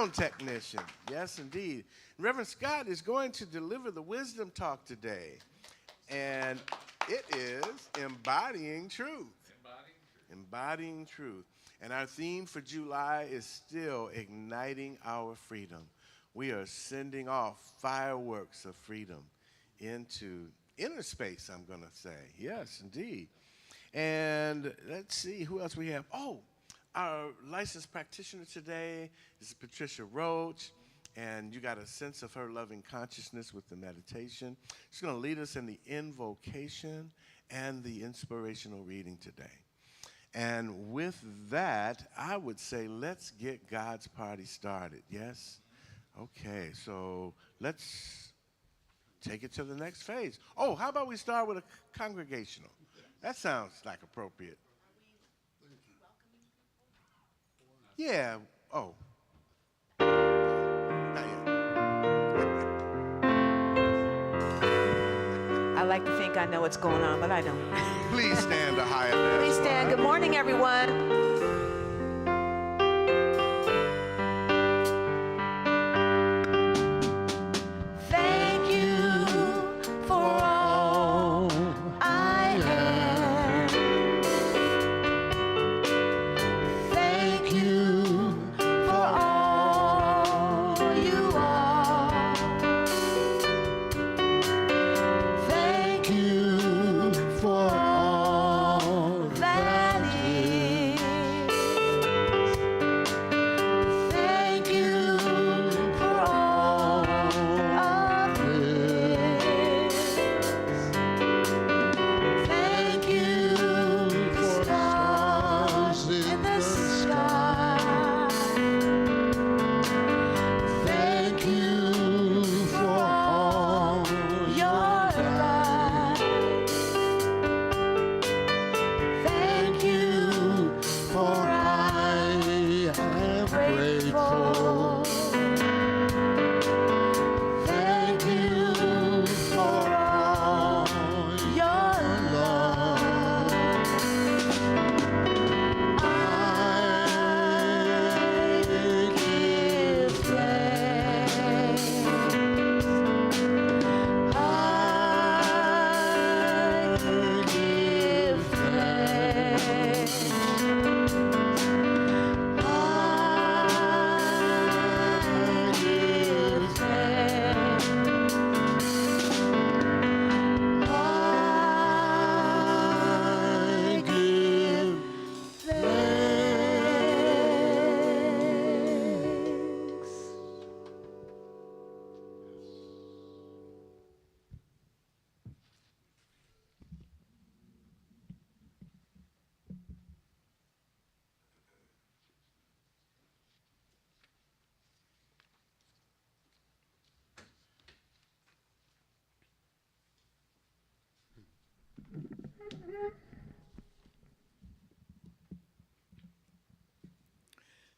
sound technician. Yes, indeed. Reverend Scott is going to deliver the wisdom talk today. And it is Embodying Truth. Embodying Truth. And our theme for July is still igniting our freedom. We are sending off fireworks of freedom into inner space, I'm going to say. Yes, indeed. And let's see who else we have. Oh, our licensed practitioner today is Patricia Roach, and you got a sense of her loving consciousness with the meditation. She's going to lead us in the invocation and the inspirational reading today. And with that, I would say let's get God's party started, yes? Okay, so let's take it to the next phase. Oh, how about we start with a congregational? That sounds like appropriate. Yeah, oh. Not yet. I like to think I know what's going on, but I don't. Please stand, Ahiah. Please stand. Good morning, everyone.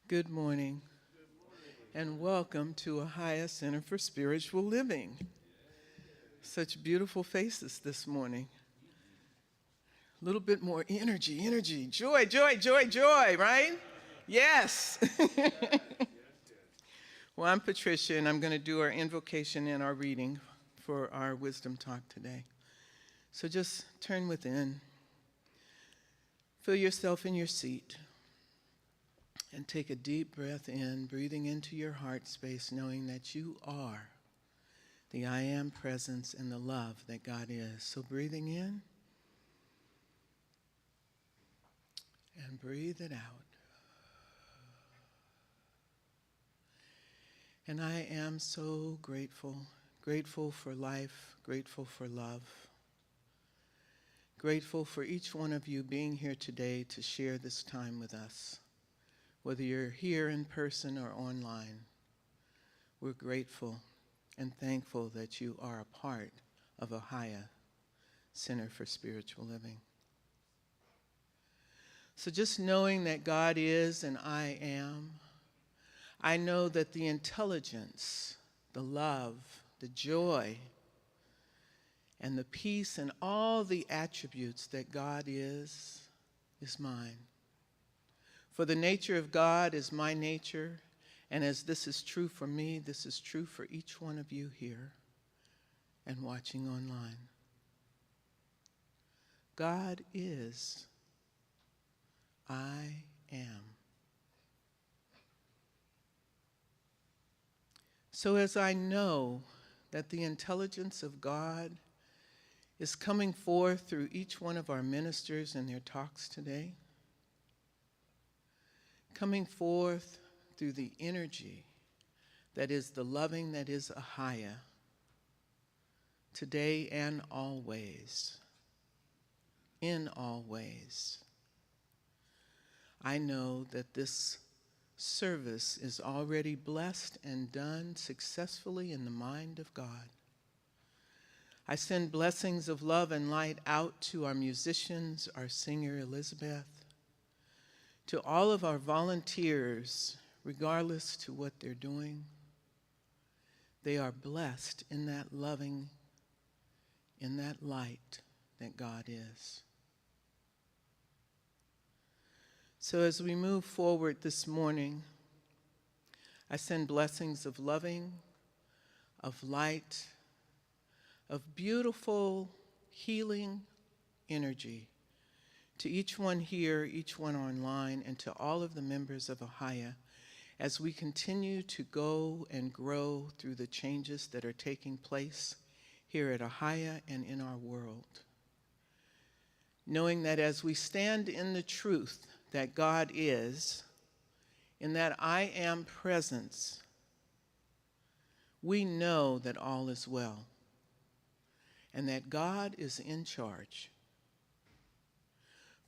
Good morning, and welcome to Ahiah Center for Spiritual Living. Such beautiful faces this morning. A little bit more energy, joy, right? Yes. Well, I'm Patricia, and I'm going to do our invocation and our reading for our wisdom talk today. So just turn within. Feel yourself in your seat. And take a deep breath in, breathing into your heart space, knowing that you are the I am presence and the love that God is. So breathing in and breathe it out. And I am so grateful for life, grateful for love, grateful for each one of you being here today to share this time with us. Whether you're here in person or online, we're grateful and thankful that you are a part of Ahiah Center for Spiritual Living. So just knowing that God is and I am, I know that the intelligence, the love, the joy, and the peace and all the attributes that God is mine. For the nature of God is my nature, And as this is true for me, this is true for each one of you here and watching online. God is, I am. So as I know that the intelligence of God is coming forth through each one of our ministers in their talks today, coming forth through the energy that is the loving that is Ahiah, today and always, in all ways. I know that this service is already blessed and done successfully in the mind of God. I send blessings of love and light out to our musicians, our singer Elizabeth, to all of our volunteers, regardless to what they're doing. They are blessed in that loving, in that light that God is. So as we move forward this morning, I send blessings of loving, of light, of beautiful healing energy to each one here, each one online, and to all of the members of Ahiah as we continue to go and grow through the changes that are taking place here at Ahiah and in our world. Knowing that as we stand in the truth that God is, in that I am presence, we know that all is well and that God is in charge.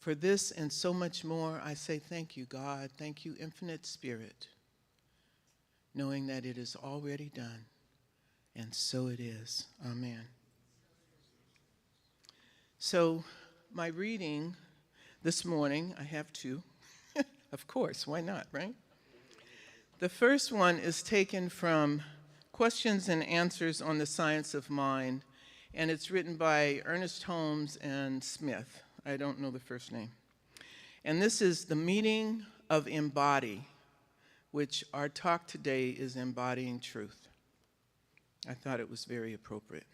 For this and so much more, I say thank you, God. Thank you, Infinite Spirit, knowing that it is already done, and so it is. Amen. So my reading this morning, I have two. Of course, why not, right? The first one is taken from Questions and Answers on the Science of Mind, and it's written by Ernest Holmes and Smith. I don't know the first name. And this is the meaning of embody, which our talk today is Embodying Truth. I thought it was very appropriate.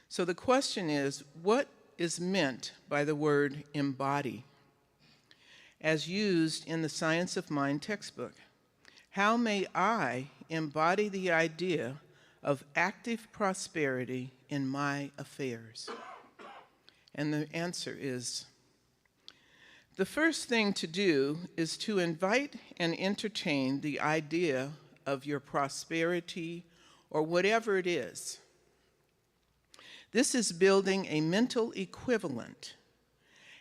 So the question is, what is meant by the word embody as used in the Science of Mind textbook? How may I embody the idea of active prosperity in my affairs? And the answer is, the first thing to do is to invite and entertain the idea of your prosperity or whatever it is. This is building a mental equivalent.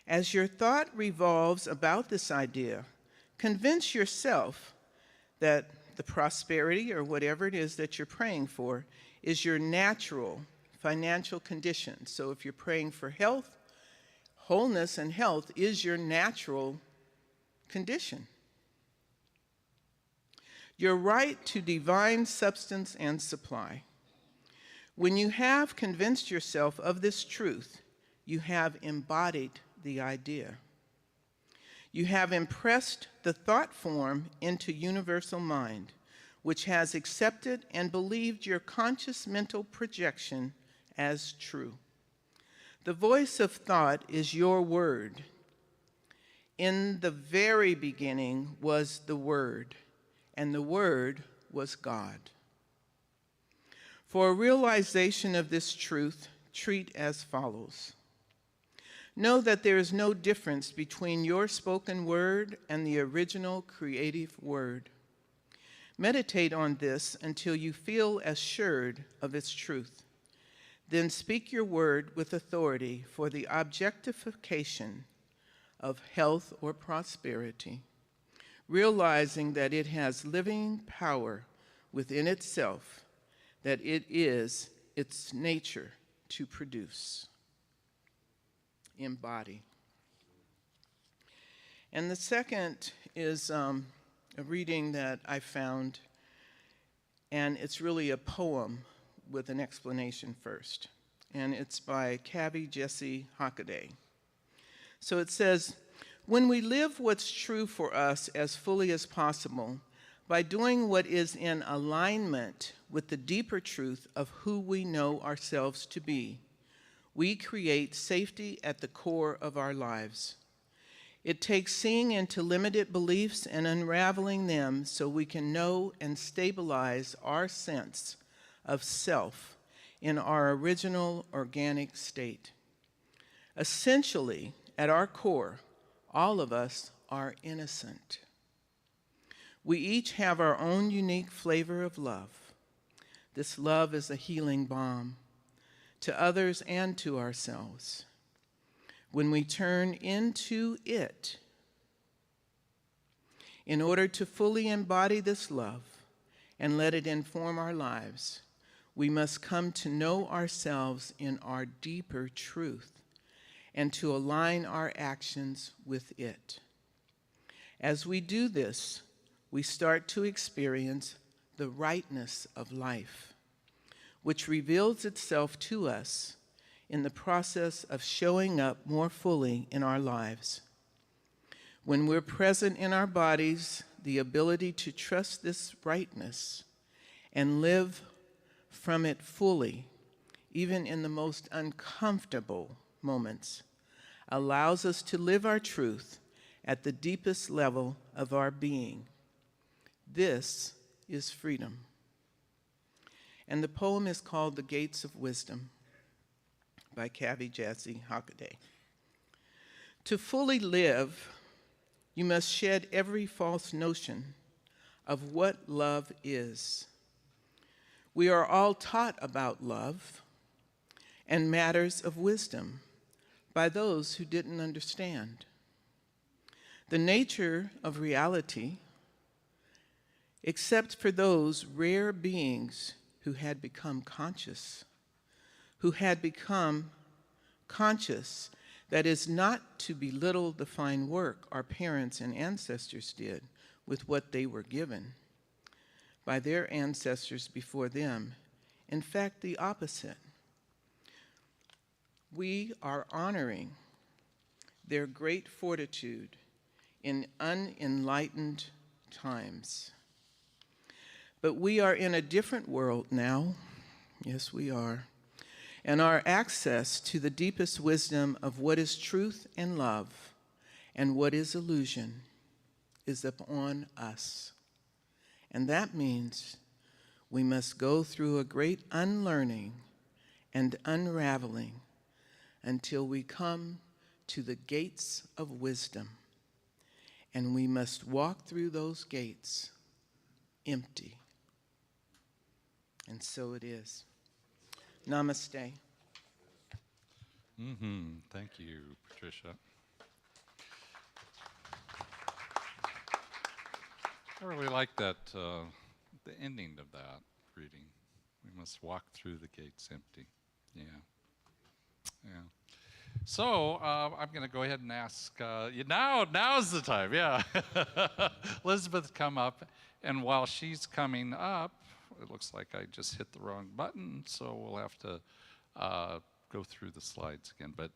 As your thought revolves about this idea, convince yourself that the prosperity or whatever it is that you're praying for is your natural financial condition. So if you're praying for health, wholeness and health is your natural condition. Your right to divine substance and supply. When you have convinced yourself of this truth, you have embodied the idea. You have impressed the thought form into universal mind, which has accepted and believed your conscious mental projection as true. The voice of thought is your word. In the very beginning was the Word, and the Word was God. For a realization of this truth, treat as follows. Know that there is no difference between your spoken word and the original creative word. Meditate on this until you feel assured of its truth. Then speak your word with authority for the objectification of health or prosperity, realizing that it has living power within itself, that it is its nature to produce. Embody. And the second is a reading that I found, and it's really a poem with an explanation first. And it's by Cavi Jesse Hockaday. So it says, when we live what's true for us as fully as possible, By doing what is in alignment with the deeper truth of who we know ourselves to be, we create safety at the core of our lives. It takes seeing into limited beliefs and unraveling them so we can know and stabilize our sense of self in our original organic state. Essentially, at our core, all of us are innocent. We each have our own unique flavor of love. This love is a healing balm to others and to ourselves. When we turn into it, in order to fully embody this love and let it inform our lives, we must come to know ourselves in our deeper truth and to align our actions with it. As we do this, we start to experience the rightness of life, which reveals itself to us in the process of showing up more fully in our lives. When we're present in our bodies, the ability to trust this rightness and live from it fully, even in the most uncomfortable moments, allows us to live our truth at the deepest level of our being. This is freedom. And the poem is called The Gates of Wisdom by Kavi Jazzy Hockaday. To fully live, you must shed every false notion of what love is. We are all taught about love and matters of wisdom by those who didn't understand the nature of reality, except for those rare beings who had become conscious, that is not to belittle the fine work our parents and ancestors did with what they were given by their ancestors before them. In fact, the opposite. We are honoring their great fortitude in unenlightened times. But we are in a different world now. Yes, we are. And our access to the deepest wisdom of what is truth and love and what is illusion is upon us. And that means we must go through a great unlearning and unraveling until we come to the gates of wisdom. And we must walk through those gates empty. And so it is. Namaste. Thank you, Patricia. I really like that, the ending of that reading. We must walk through the gates empty. Yeah. So I'm going to go ahead and ask, now's the time, yeah. Elizabeth, come up. And while she's coming up, it looks like I just hit the wrong button, so we'll have to go through the slides again. But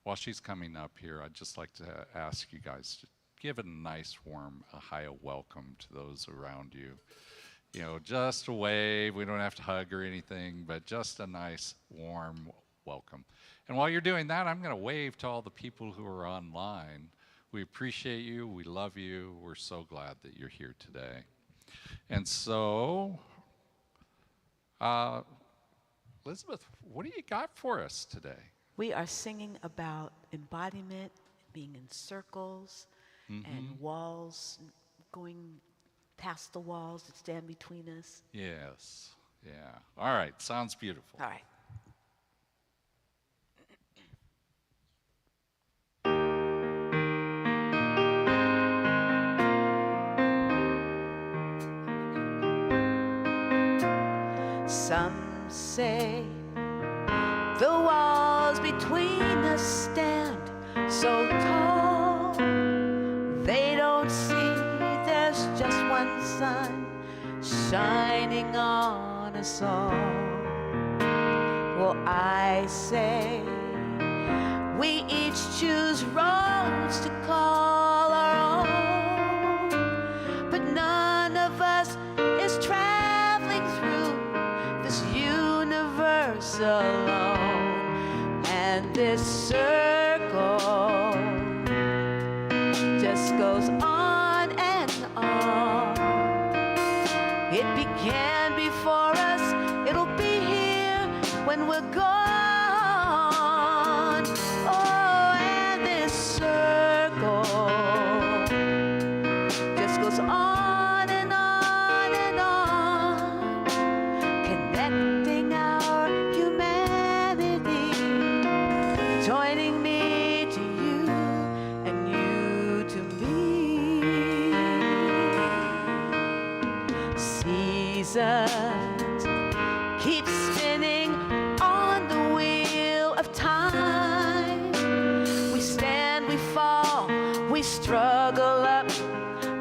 while she's coming up here, I'd just like to ask you guys to give a nice, warm Ahiah welcome to those around you. You know, just a wave. We don't have to hug or anything, but just a nice, warm welcome. And while you're doing that, I'm going to wave to all the people who are online. We appreciate you. We love you. We're so glad that you're here today. And so, Elizabeth, what do you got for us today? We are singing about embodiment, being in circles, and walls, going past the walls that stand between us. Yes, yeah. All right, sounds beautiful. All right. Some say the walls between us stand so tall, they don't see there's just one sun shining on us all. Well, I say we each choose roads to call our own, but none us alone. And this circle just goes on and on. It began before us, it'll be here when we're gone. Oh, and this circle just goes on and on and on, connecting our humanity, joining me to you and you to me. Seasons keep spinning on the wheel of time. We stand, we fall, we struggle up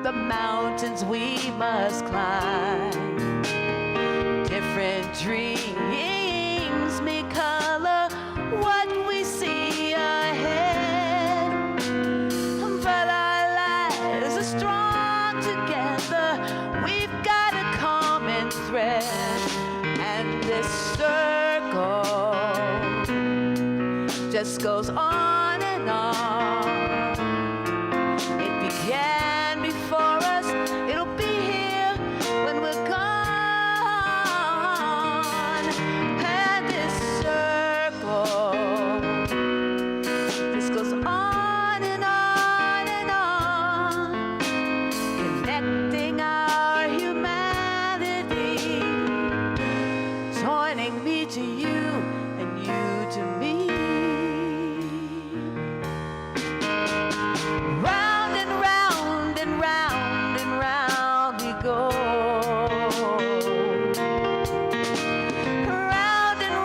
the mountains we must climb. Different dreams may color what we see ahead, but our lives are strong together. We've got a common thread, and this circle just goes on and on. It began before us, it'll be here when we're gone. And this circle just goes on and on and on, connecting our humanity, joining me to you and you to me. Round and round and round and round we go. Round and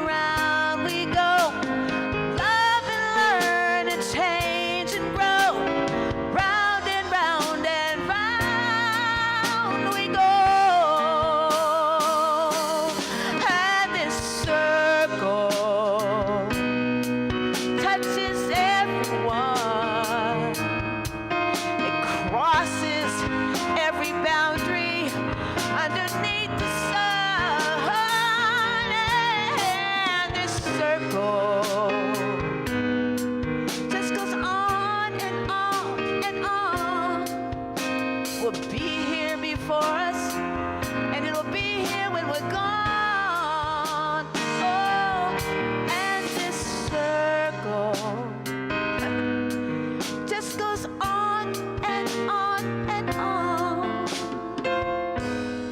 round we go. Love and learn and change and grow. Round and round we go. And this circle touches everyone. It crosses every boundary underneath the sun. And this circle just goes on and on and on. Will be here before us, and it'll be here when we're gone. Oh, and this circle just goes on and on and on.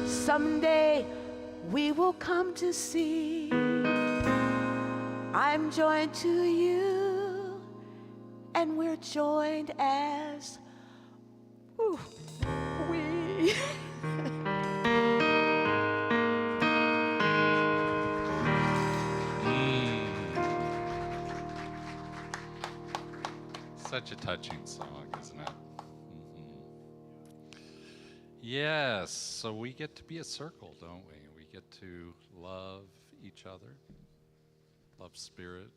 Someday we will come to see I'm joined to you, and we're joined as we. Such a touching song, isn't it? Yes, so we get to be a circle, don't we? We get to love each other, love spirit,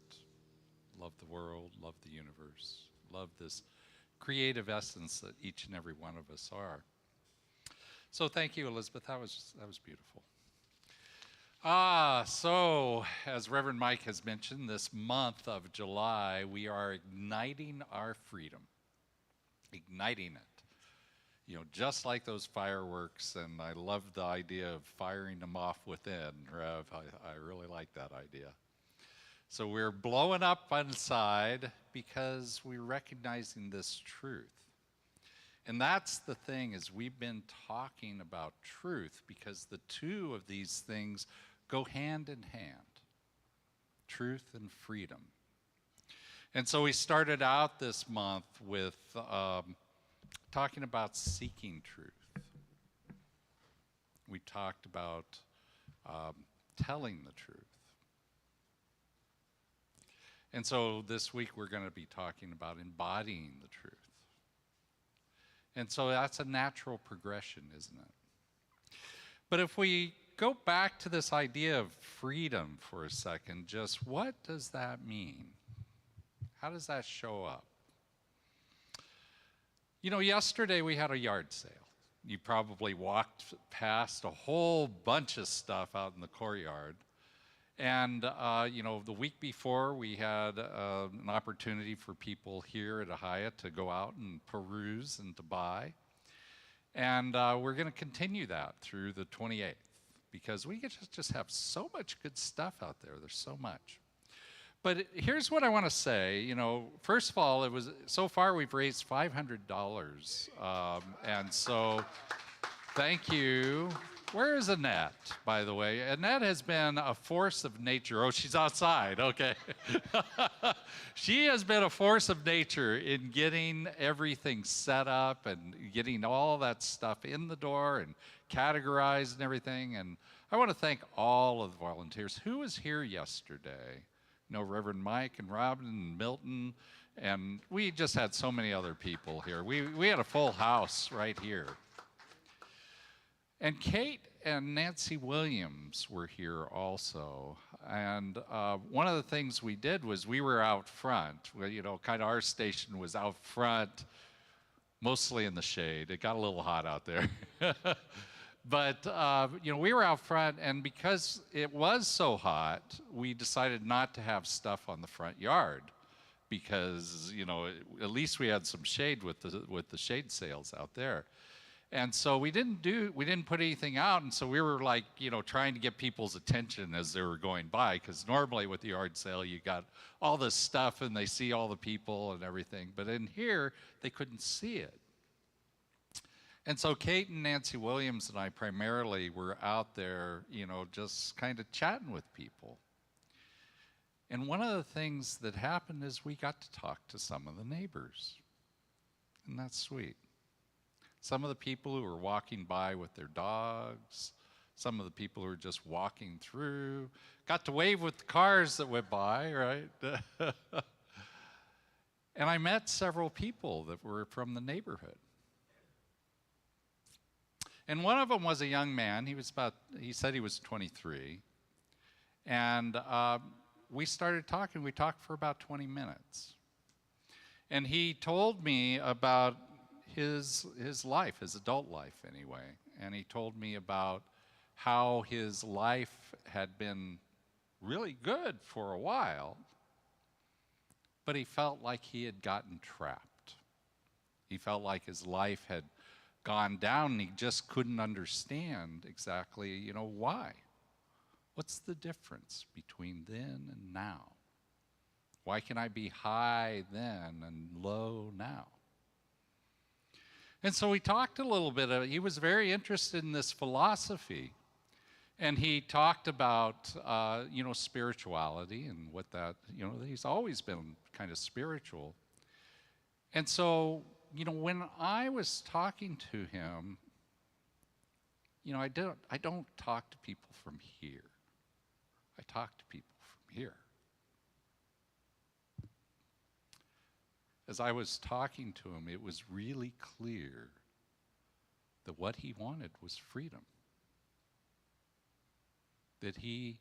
love the world, love the universe, love this creative essence that each and every one of us are. So thank you, Elizabeth. That was beautiful. So as Reverend Mike has mentioned, this month of July, we are igniting our freedom, igniting it. You know, just like those fireworks, and I love the idea of firing them off within, Rev. I really like that idea. So we're blowing up inside because we're recognizing this truth. And that's the thing, is we've been talking about truth because the two of these things go hand in hand, truth and freedom. And so we started out this month with talking about seeking truth. We talked about telling the truth. And so this week we're going to be talking about embodying the truth. And so that's a natural progression, isn't it? But if we go back to this idea of freedom for a second, just what does that mean? How does that show up? You know, yesterday we had a yard sale. You probably walked past a whole bunch of stuff out in the courtyard. And, the week before, we had an opportunity for people here at Ahiah to go out and peruse and to buy. And we're going to continue that through the 28th because we just have so much good stuff out there. There's so much. But here's what I want to say. First of all, so far we've raised $500. And so thank you. Where is Annette, by the way? Annette has been a force of nature. Oh, she's outside. Okay. She has been a force of nature in getting everything set up and getting all that stuff in the door and categorized and everything. And I want to thank all of the volunteers. Who was here yesterday? Reverend Mike and Robin and Milton. And we just had so many other people here. We had a full house right here. And Kate and Nancy Williams were here also. And one of the things we did was we were out front. Kind of our station was out front, mostly in the shade. It got a little hot out there. But, we were out front, and because it was so hot, we decided not to have stuff on the front yard because, at least we had some shade with the shade sails out there. And so we didn't put anything out, and so we were like, trying to get people's attention as they were going by, because normally with the yard sale, you got all this stuff and they see all the people and everything, but in here, they couldn't see it. And so Kate and Nancy Williams and I primarily were out there, just kind of chatting with people. And one of the things that happened is we got to talk to some of the neighbors, and that's sweet. Some of the people who were walking by with their dogs, some of the people who were just walking through, got to wave with the cars that went by, right? And I met several people that were from the neighborhood. And one of them was a young man. He said he was 23. And we started talking. We talked for about 20 minutes. And he told me about his life, his adult life anyway. And he told me about how his life had been really good for a while, but he felt like he had gotten trapped. He felt like his life had gone down and he just couldn't understand exactly, why. What's the difference between then and now? Why can I be high then and low now? And so we talked a little bit. He was very interested in this philosophy. And he talked about, spirituality and what that, he's always been kind of spiritual. And so, when I was talking to him, I don't talk to people from here. I talk to people from here. As I was talking to him, it was really clear that what he wanted was freedom. That he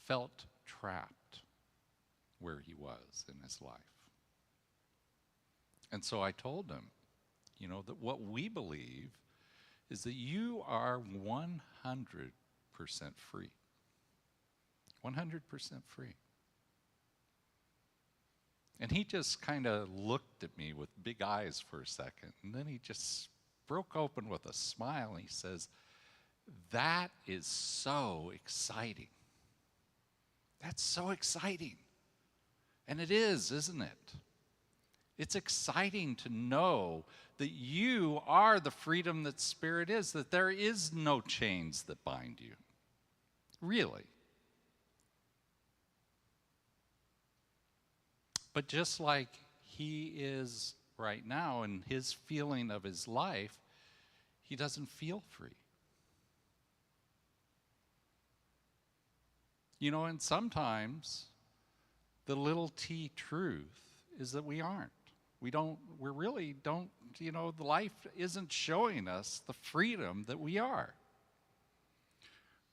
felt trapped where he was in his life. And so I told him, that what we believe is that you are 100% free. 100% free. And he just kind of looked at me with big eyes for a second, and then he just broke open with a smile, and he says, "That is so exciting. That's so exciting." And it is, isn't it? It's exciting to know that you are the freedom that Spirit is, that there is no chains that bind you. Really. But just like he is right now in his feeling of his life, he doesn't feel free. And sometimes the little t truth is that we aren't. We really don't, the life isn't showing us the freedom that we are.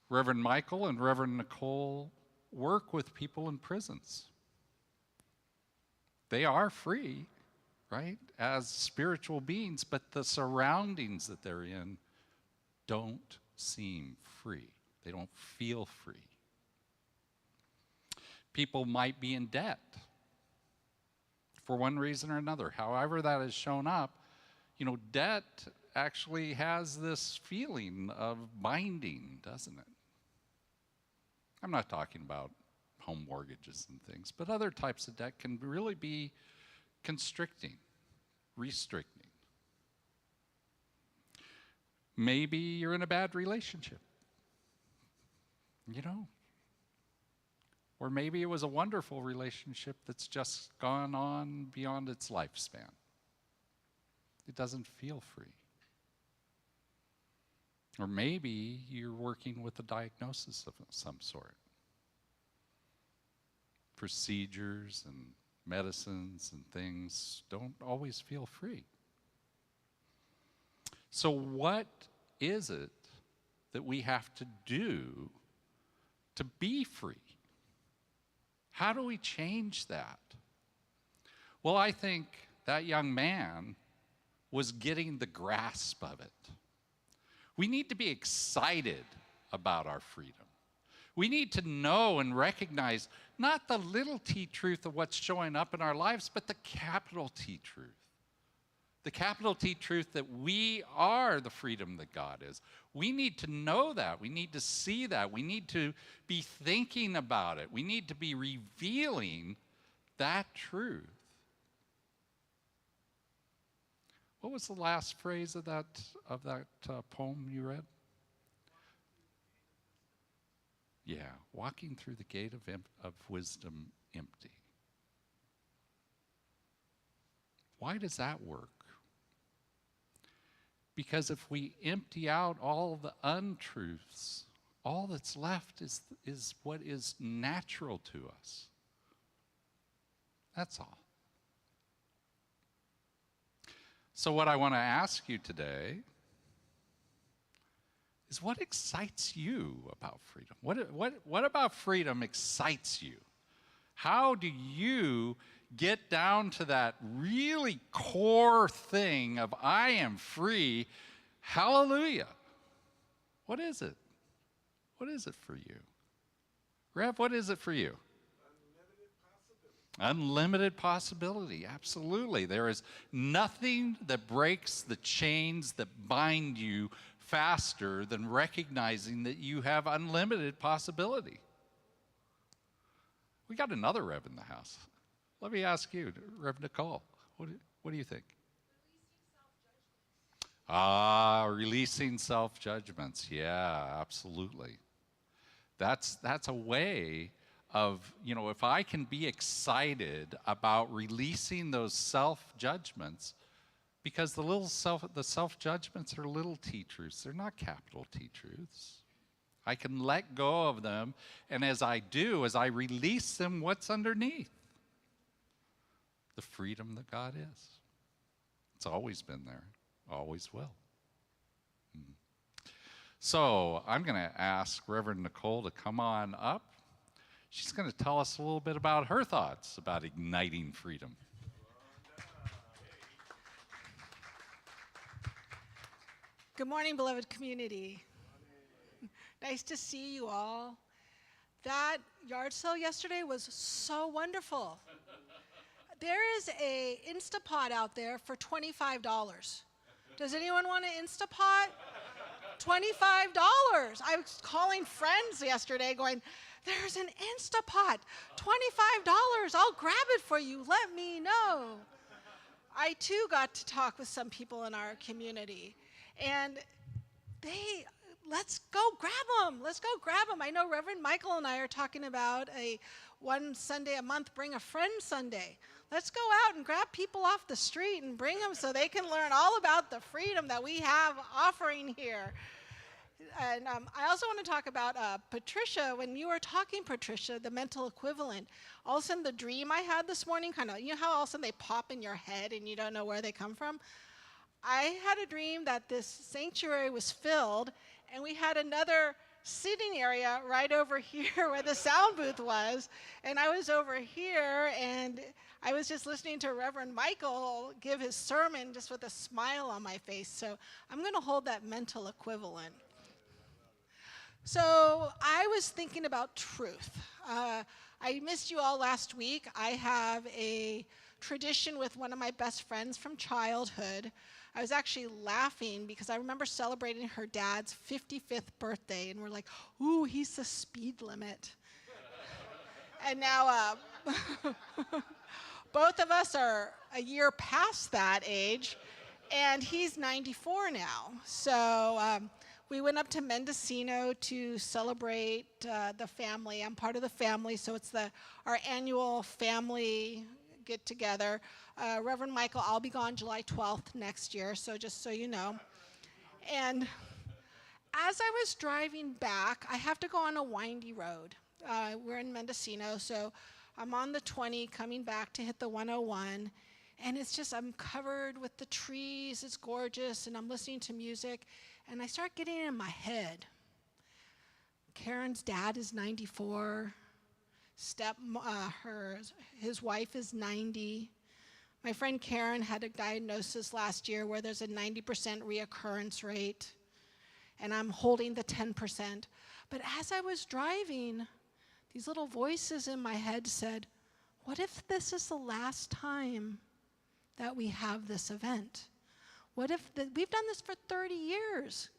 Reverend Michael and Reverend Nicole work with people in prisons. They are free, right, as spiritual beings, but the surroundings that they're in don't seem free. They don't feel free. People might be in debt for one reason or another. However that has shown up, debt actually has this feeling of binding, doesn't it? I'm not talking about home mortgages and things, but other types of debt can really be constricting, restricting. Maybe you're in a bad relationship, or maybe it was a wonderful relationship that's just gone on beyond its lifespan. It doesn't feel free. Or maybe you're working with a diagnosis of some sort. Procedures and medicines and things don't always feel free. So what is it that we have to do to be free? How do we change that? Well, I think that young man was getting the grasp of it. We need to be excited about our freedom. We need to know and recognize not the little t truth of what's showing up in our lives, but the capital T truth. The capital T truth that we are the freedom that God is. We need to know that. We need to see that. We need to be thinking about it. We need to be revealing that truth. What was the last phrase of that poem you read? Yeah, walking through the gate of wisdom empty. Why does that work? Because if we empty out all the untruths, all that's left is what is natural to us. That's all. So what I want to ask you today is, what excites you about freedom? What about freedom excites you? How do you get down to that really core thing of I am free? Hallelujah. What is it? What is it for you? Rev, what is it for you? Unlimited possibility, absolutely. There is nothing that breaks the chains that bind you faster than recognizing that you have unlimited possibility. We got another Rev in the house. Let me ask you, Rev Nicole, what do you think? Releasing self-judgments. Yeah, absolutely. That's a way of, if I can be excited about releasing those self-judgments, because the self-judgments are little t truths. They're not capital T truths. I can let go of them, and as I release them, what's underneath? The freedom that God is. It's always been there, always will. So I'm going to ask Reverend Nicole to come on up. She's going to tell us a little bit about her thoughts about igniting freedom. Good morning, beloved community. Nice to see you all. That yard sale yesterday was so wonderful. There is a Instapot out there for $25. Does anyone want an Instapot? $25. I was calling friends yesterday going, there's an Instapot, $25. I'll grab it for you. Let me know. I too got to talk with some people in our community, and let's go grab them. Let's go grab them. I know Reverend Michael and I are talking about one Sunday a month, Bring a Friend Sunday. Let's go out and grab people off the street and bring them so they can learn all about the freedom that we have offering here. And I also want to talk about Patricia. When you were talking, Patricia, the mental equivalent. Olson, the dream I had this morning, how Olson they pop in your head and you don't know where they come from? I had a dream that this sanctuary was filled, and we had another sitting area right over here where the sound booth was, and I was over here, and I was just listening to Reverend Michael give his sermon just with a smile on my face. So I'm going to hold that mental equivalent. So I was thinking about truth. I missed you all last week. I have a tradition with one of my best friends from childhood. I was actually laughing because I remember celebrating her dad's 55th birthday, and we're like, ooh, he's the speed limit. And now both of us are a year past that age, and he's 94 now. So we went up to Mendocino to celebrate the family. I'm part of the family, so it's our annual family get-together. Reverend Michael, I'll be gone July 12th next year, so just so you know. And as I was driving back, I have to go on a windy road. We're in Mendocino, so I'm on the 20 coming back to hit the 101, and it's just, I'm covered with the trees, it's gorgeous, and I'm listening to music, and I start getting in my head. Karen's dad is 94, his wife is 90. My friend Karen had a diagnosis last year where there's a 90% reoccurrence rate, and I'm holding the 10%. But as I was driving, these little voices in my head said, what if this is the last time that we have this event? What if we've done this for 30 years?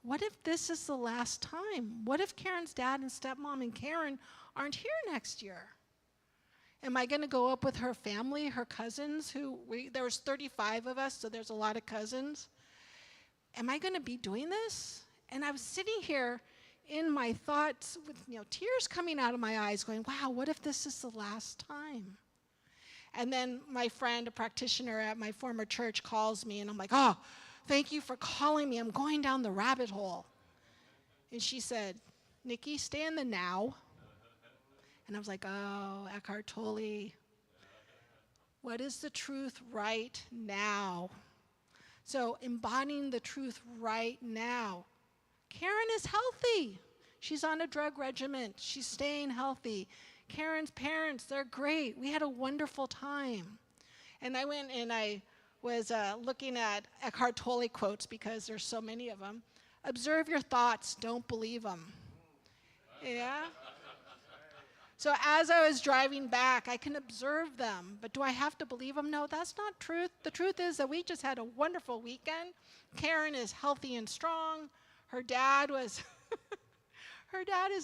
What if this is the last time? What if Karen's dad and stepmom and Karen aren't here next year? Am I going to go up with her family, her cousins? There was 35 of us, so there's a lot of cousins. Am I going to be doing this? And I was sitting here in my thoughts with tears coming out of my eyes going, wow, what if this is the last time? And then my friend, a practitioner at my former church, calls me, and I'm like, oh, thank you for calling me. I'm going down the rabbit hole. And she said, Nikki, stay in the now. And I was like, oh, Eckhart Tolle. What is the truth right now? So embodying the truth right now. Karen is healthy. She's on a drug regimen. She's staying healthy. Karen's parents, they're great. We had a wonderful time. And I went and I was looking at Eckhart Tolle quotes because there's so many of them. Observe your thoughts, don't believe them. Yeah? So as I was driving back, I can observe them, but do I have to believe them? No, that's not truth. The truth is that we just had a wonderful weekend. Karen is healthy and strong. Her dad is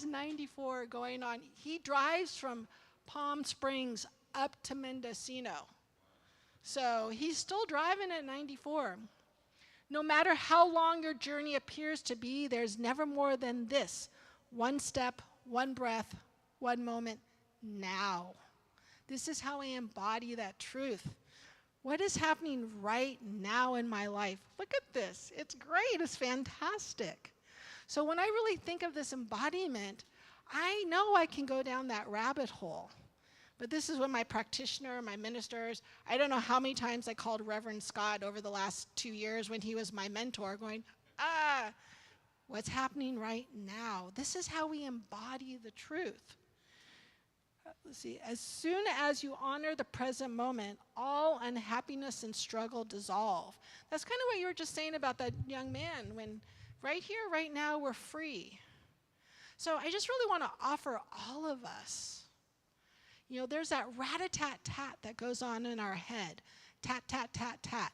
94 going on. He drives from Palm Springs up to Mendocino. So he's still driving at 94. No matter how long your journey appears to be, there's never more than this. One step, one breath, one moment, now. This is how I embody that truth. What is happening right now in my life? Look at this. It's great. It's fantastic. So when I really think of this embodiment, I know I can go down that rabbit hole. But this is when my practitioner, my ministers, I don't know how many times I called Reverend Scott over the last 2 years when he was my mentor, going, what's happening right now? This is how we embody the truth. Let's see, as soon as you honor the present moment, all unhappiness and struggle dissolve. That's kind of what you were just saying about that young man, when right here, right now, we're free. So I just really want to offer all of us, there's that rat-a-tat-tat that goes on in our head. Tat, tat, tat, tat.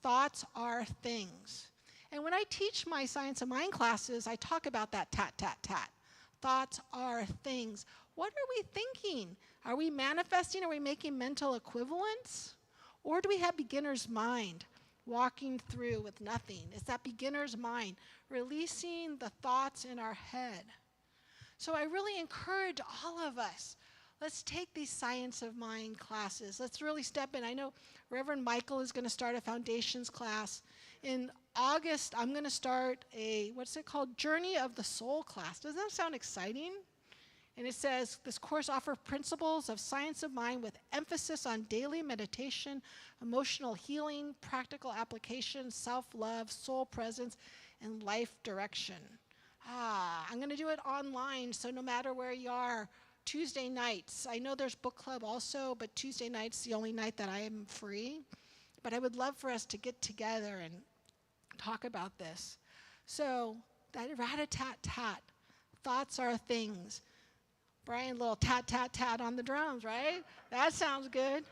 Thoughts are things. And when I teach my Science of Mind classes, I talk about that tat, tat, tat. Thoughts are things. What are we thinking? Are we manifesting? Are we making mental equivalents? Or do we have beginner's mind, walking through with nothing? It's that beginner's mind, releasing the thoughts in our head. So I really encourage all of us, let's take these Science of Mind classes. Let's really step in. I know Reverend Michael is going to start a foundations class. In August, I'm going to start Journey of the Soul class. Doesn't that sound exciting? And it says, this course offers principles of science of mind with emphasis on daily meditation, emotional healing, practical application, self-love, soul presence, and life direction. I'm going to do it online, so no matter where you are, Tuesday nights. I know there's book club also, but Tuesday night's the only night that I am free. But I would love for us to get together and talk about this. So that rat-a-tat-tat, thoughts are things. Brian, little tat, tat, tat on the drums, right? That sounds good.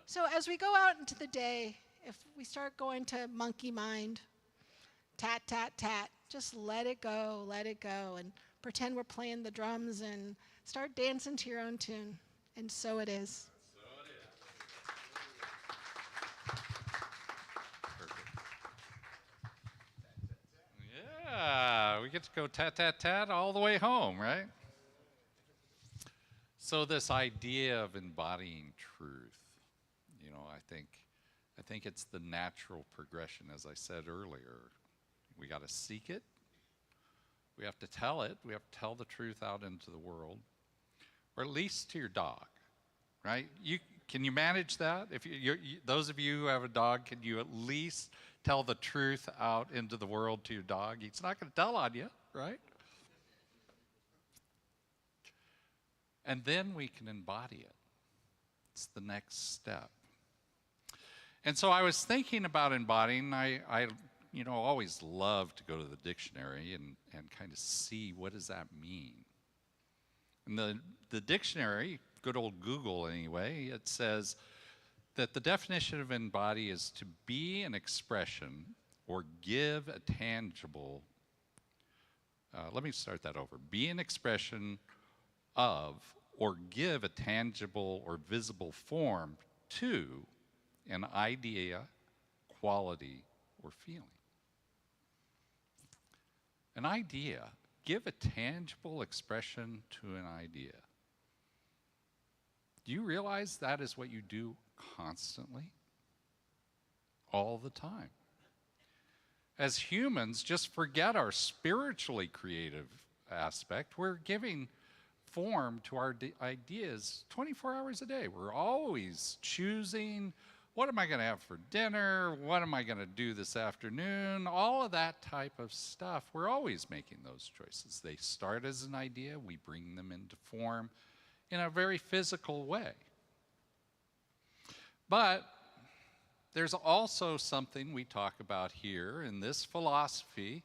So as we go out into the day, if we start going to monkey mind, tat, tat, tat, just let it go, and pretend we're playing the drums and start dancing to your own tune. And so it is. Yeah, we get to go tat, tat, tat all the way home, right? So this idea of embodying truth, I think it's the natural progression, as I said earlier. We got to seek it. We have to tell it. We have to tell the truth out into the world, or at least to your dog, right? Can you manage that? If those of you who have a dog, can you at least tell the truth out into the world to your dog? He's not going to tell on you, right? And then we can embody it. It's the next step. And so I was thinking about embodying. I always love to go to the dictionary and kind of see what does that mean. And the dictionary, good old Google anyway, it says that the definition of embody is to be an expression or give a tangible, let me start that over. Be an expression of or give a tangible or visible form to an idea, quality, or feeling. An idea. Give a tangible expression to an idea. Do you realize that is what you do constantly? All the time. As humans, just forget our spiritually creative aspect. We're giving form to our ideas 24 hours a day. We're always choosing, what am I going to have for dinner? What am I going to do this afternoon? All of that type of stuff. We're always making those choices. They start as an idea. We bring them into form in a very physical way. But there's also something we talk about here in this philosophy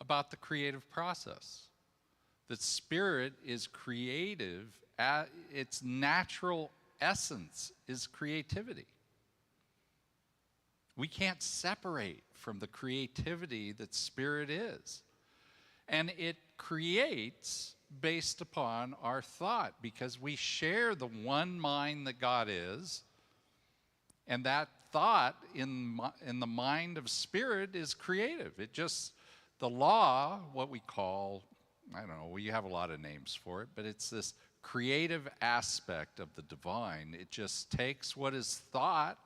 about the creative process. That spirit is creative, its natural essence is creativity. We can't separate from the creativity that spirit is. And it creates based upon our thought, because we share the one mind that God is, and that thought in the mind of spirit is creative. The law, what we call, I don't know, we have a lot of names for it, but it's this creative aspect of the divine. It just takes what is thought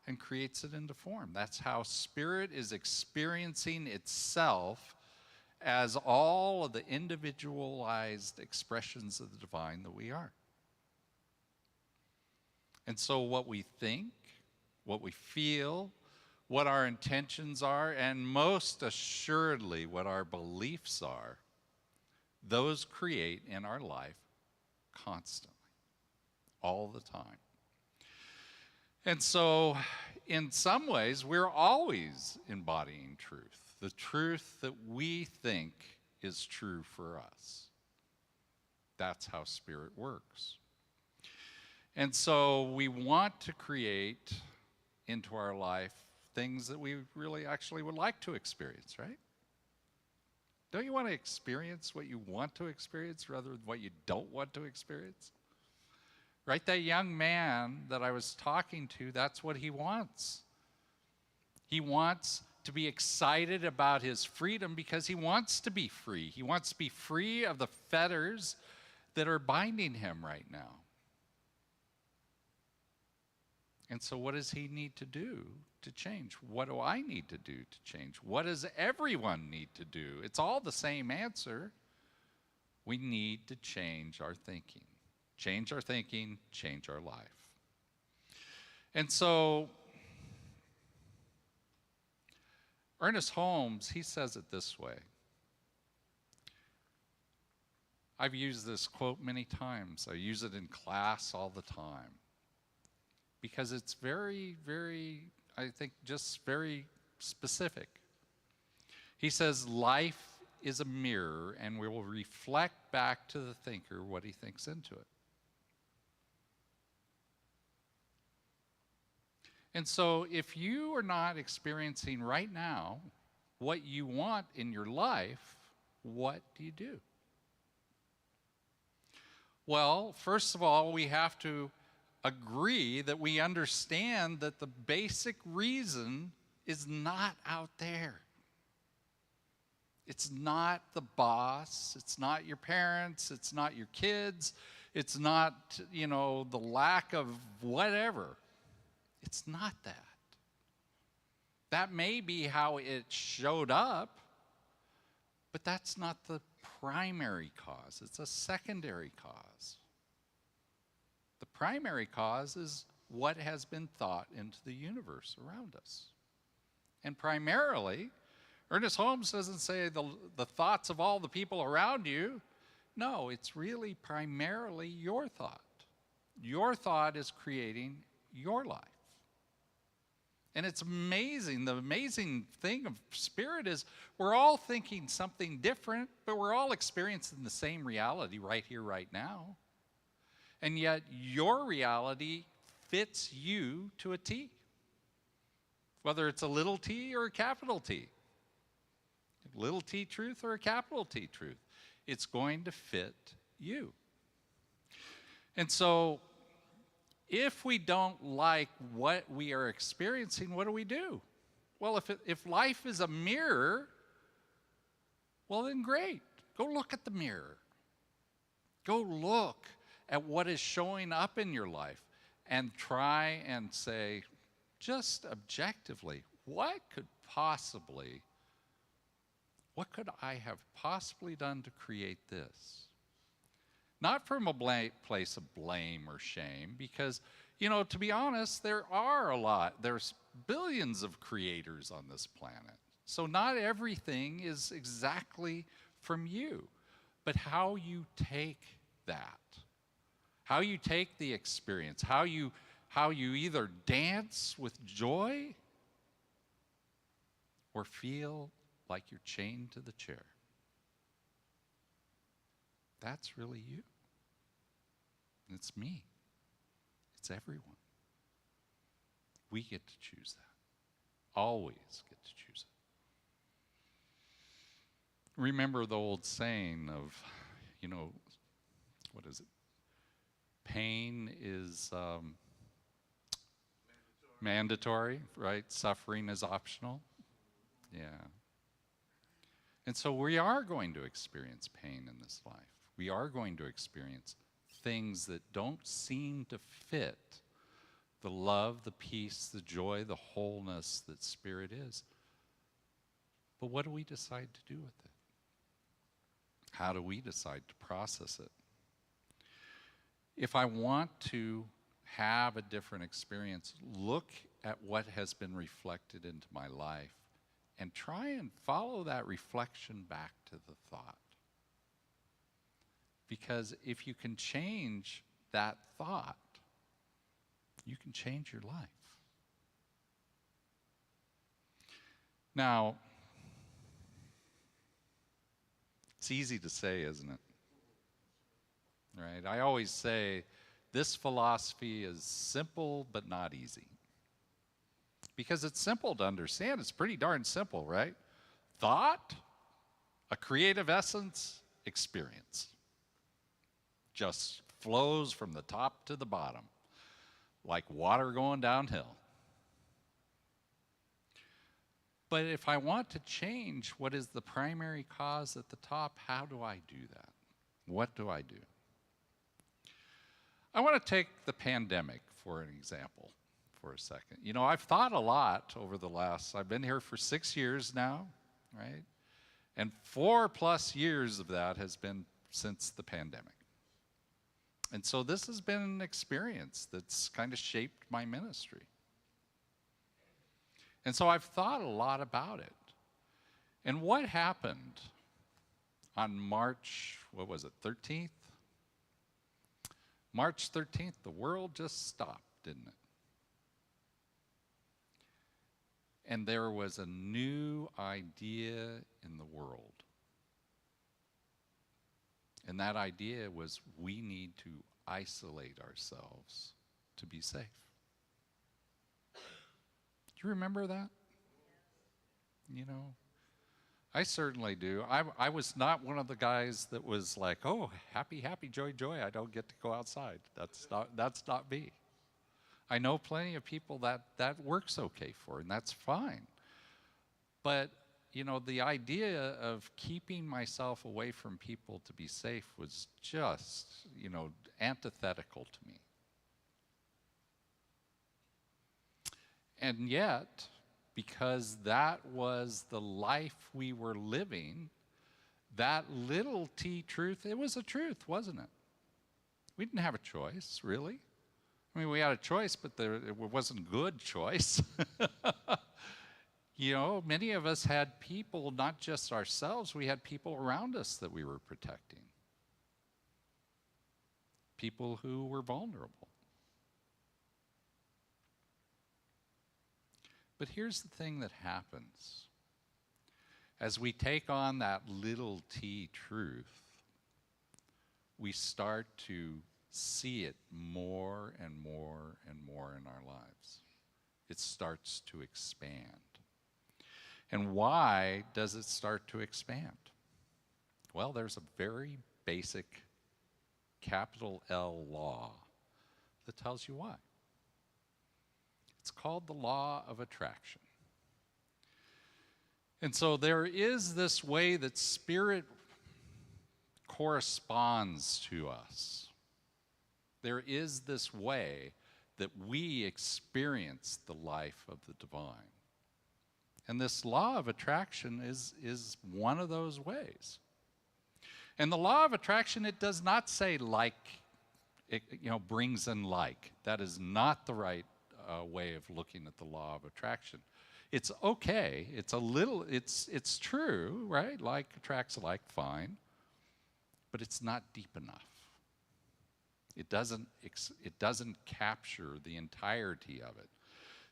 and creates it into form. That's how spirit is experiencing itself as all of the individualized expressions of the divine that we are. And so what we think, what we feel, what our intentions are, and most assuredly what our beliefs are, those create in our life constantly, all the time. And so, in some ways, we're always embodying truth, the truth that we think is true for us. That's how spirit works. And so, we want to create into our life things that we really actually would like to experience, right? Don't you want to experience what you want to experience rather than what you don't want to experience? Right? That young man that I was talking to, that's what he wants. He wants to be excited about his freedom because he wants to be free. He wants to be free of the fetters that are binding him right now. And so what does he need to do to change? What do I need to do to change? What does everyone need to do? It's all the same answer. We need to change our thinking. Change our thinking, change our life. And so, Ernest Holmes, he says it this way. I've used this quote many times. I use it in class all the time. Because it's very, very, I think, just very specific. He says, life is a mirror, and we will reflect back to the thinker what he thinks into it. And so if you are not experiencing right now what you want in your life, what do you do? Well, first of all, we have to agree that we understand that the basic reason is not out there. It's not the boss, it's not your parents, it's not your kids, it's not, the lack of whatever. It's not that. That may be how it showed up, but that's not the primary cause. It's a secondary cause. The primary cause is what has been thought into the universe around us. And primarily, Ernest Holmes doesn't say the thoughts of all the people around you. No, it's really primarily your thought. Your thought is creating your life. And it's amazing. The amazing thing of spirit is we're all thinking something different, but we're all experiencing the same reality right here, right now. And yet your reality fits you to a T, whether it's a little t or a capital T. Little t truth or a capital T truth. It's going to fit you. And so if we don't like what we are experiencing, what do? Well, if life is a mirror, well then great. Go look at the mirror. Go look at what is showing up in your life and try and say, just objectively, what could I have possibly done to create this? Not from a place of blame or shame, because, to be honest, there's billions of creators on this planet. So not everything is exactly from you, but how you take that, how you take the experience, how you either dance with joy or feel like you're chained to the chair. That's really you. It's me. It's everyone. We get to choose that. Always get to choose it. Remember the old saying of, what is it? Pain is mandatory, right? Suffering is optional. Yeah. And so we are going to experience pain in this life. We are going to experience things that don't seem to fit the love, the peace, the joy, the wholeness that spirit is. But what do we decide to do with it? How do we decide to process it? If I want to have a different experience, look at what has been reflected into my life and try and follow that reflection back to the thought. Because if you can change that thought, you can change your life. Now, it's easy to say, isn't it? Right? I always say this philosophy is simple but not easy. Because it's simple to understand. It's pretty darn simple, right? Thought, a creative essence, experience. Just flows from the top to the bottom, like water going downhill. But if I want to change what is the primary cause at the top, how do I do that? What do I do? I want to take the pandemic for an example for a second. I've thought a lot over I've been here for 6 years now, right? And 4+ years of that has been since the pandemic. And so this has been an experience that's kind of shaped my ministry. And so I've thought a lot about it. And what happened on March, 13th? March 13th, the world just stopped, didn't it? And there was a new idea in the world. And that idea was we need to isolate ourselves to be safe. Do you remember that? You know, I certainly do. I was not one of the guys that was like, oh, happy, happy, joy, joy, I don't get to go outside. That's not me. I know plenty of people that works okay for, and that's fine. But, you know, the idea of keeping myself away from people to be safe was just, you know, antithetical to me. And yet, because that was the life we were living, that little t truth, it was a truth, wasn't it? We didn't have a choice, really. I mean, we had a choice, but it wasn't a good choice. You know, many of us had people, not just ourselves, we had people around us that we were protecting. People who were vulnerable. But here's the thing that happens. As we take on that little t truth, we start to see it more and more and more in our lives. It starts to expand. And why does it start to expand? Well, there's a very basic capital L law that tells you why. It's called the law of attraction. And so there is this way that spirit corresponds to us. There is this way that we experience the life of the divine. And this law of attraction is one of those ways. And the law of attraction, it does not say like, it, you know, brings in like. That is not the right way of looking at the law of attraction. It's okay. It's a little, it's true, right? Like attracts like, fine. But it's not deep enough. It doesn't capture the entirety of it.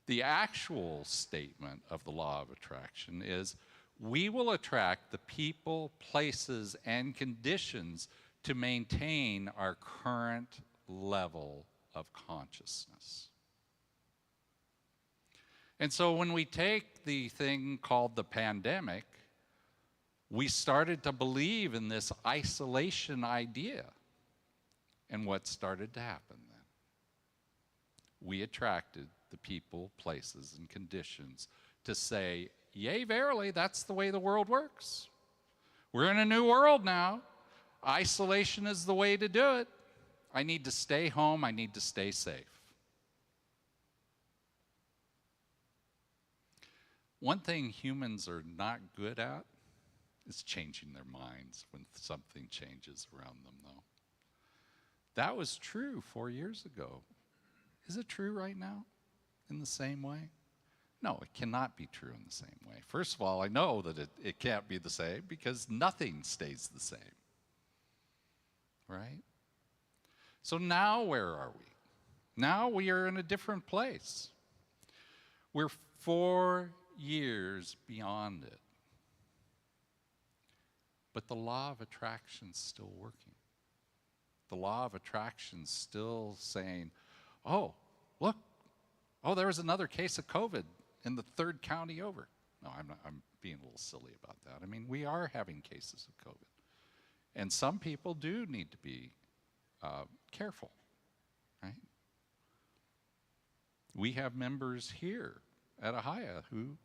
The actual statement of the law of attraction is we will attract the people, places, and conditions to maintain our current level of consciousness. And so when we take the thing called the pandemic, we started to believe in this isolation idea. And what started to happen then? We attracted the people, places, and conditions to say, yea, verily, that's the way the world works. We're in a new world now. Isolation is the way to do it. I need to stay home. I need to stay safe. One thing humans are not good at is changing their minds when something changes around them, though. That was true 4 years ago. Is it true right now in the same way? No, it cannot be true in the same way. First of all, I know that it can't be the same because nothing stays the same. Right? So now where are we? Now we are in a different place. We're 4 years beyond it. But the law of attraction's still working. The law of attraction's still saying, oh, look, oh, there was another case of COVID in the 3rd county over. No, I'm being a little silly about that. I mean, we are having cases of COVID. And some people do need to be careful, right? We have members here at Ahiah who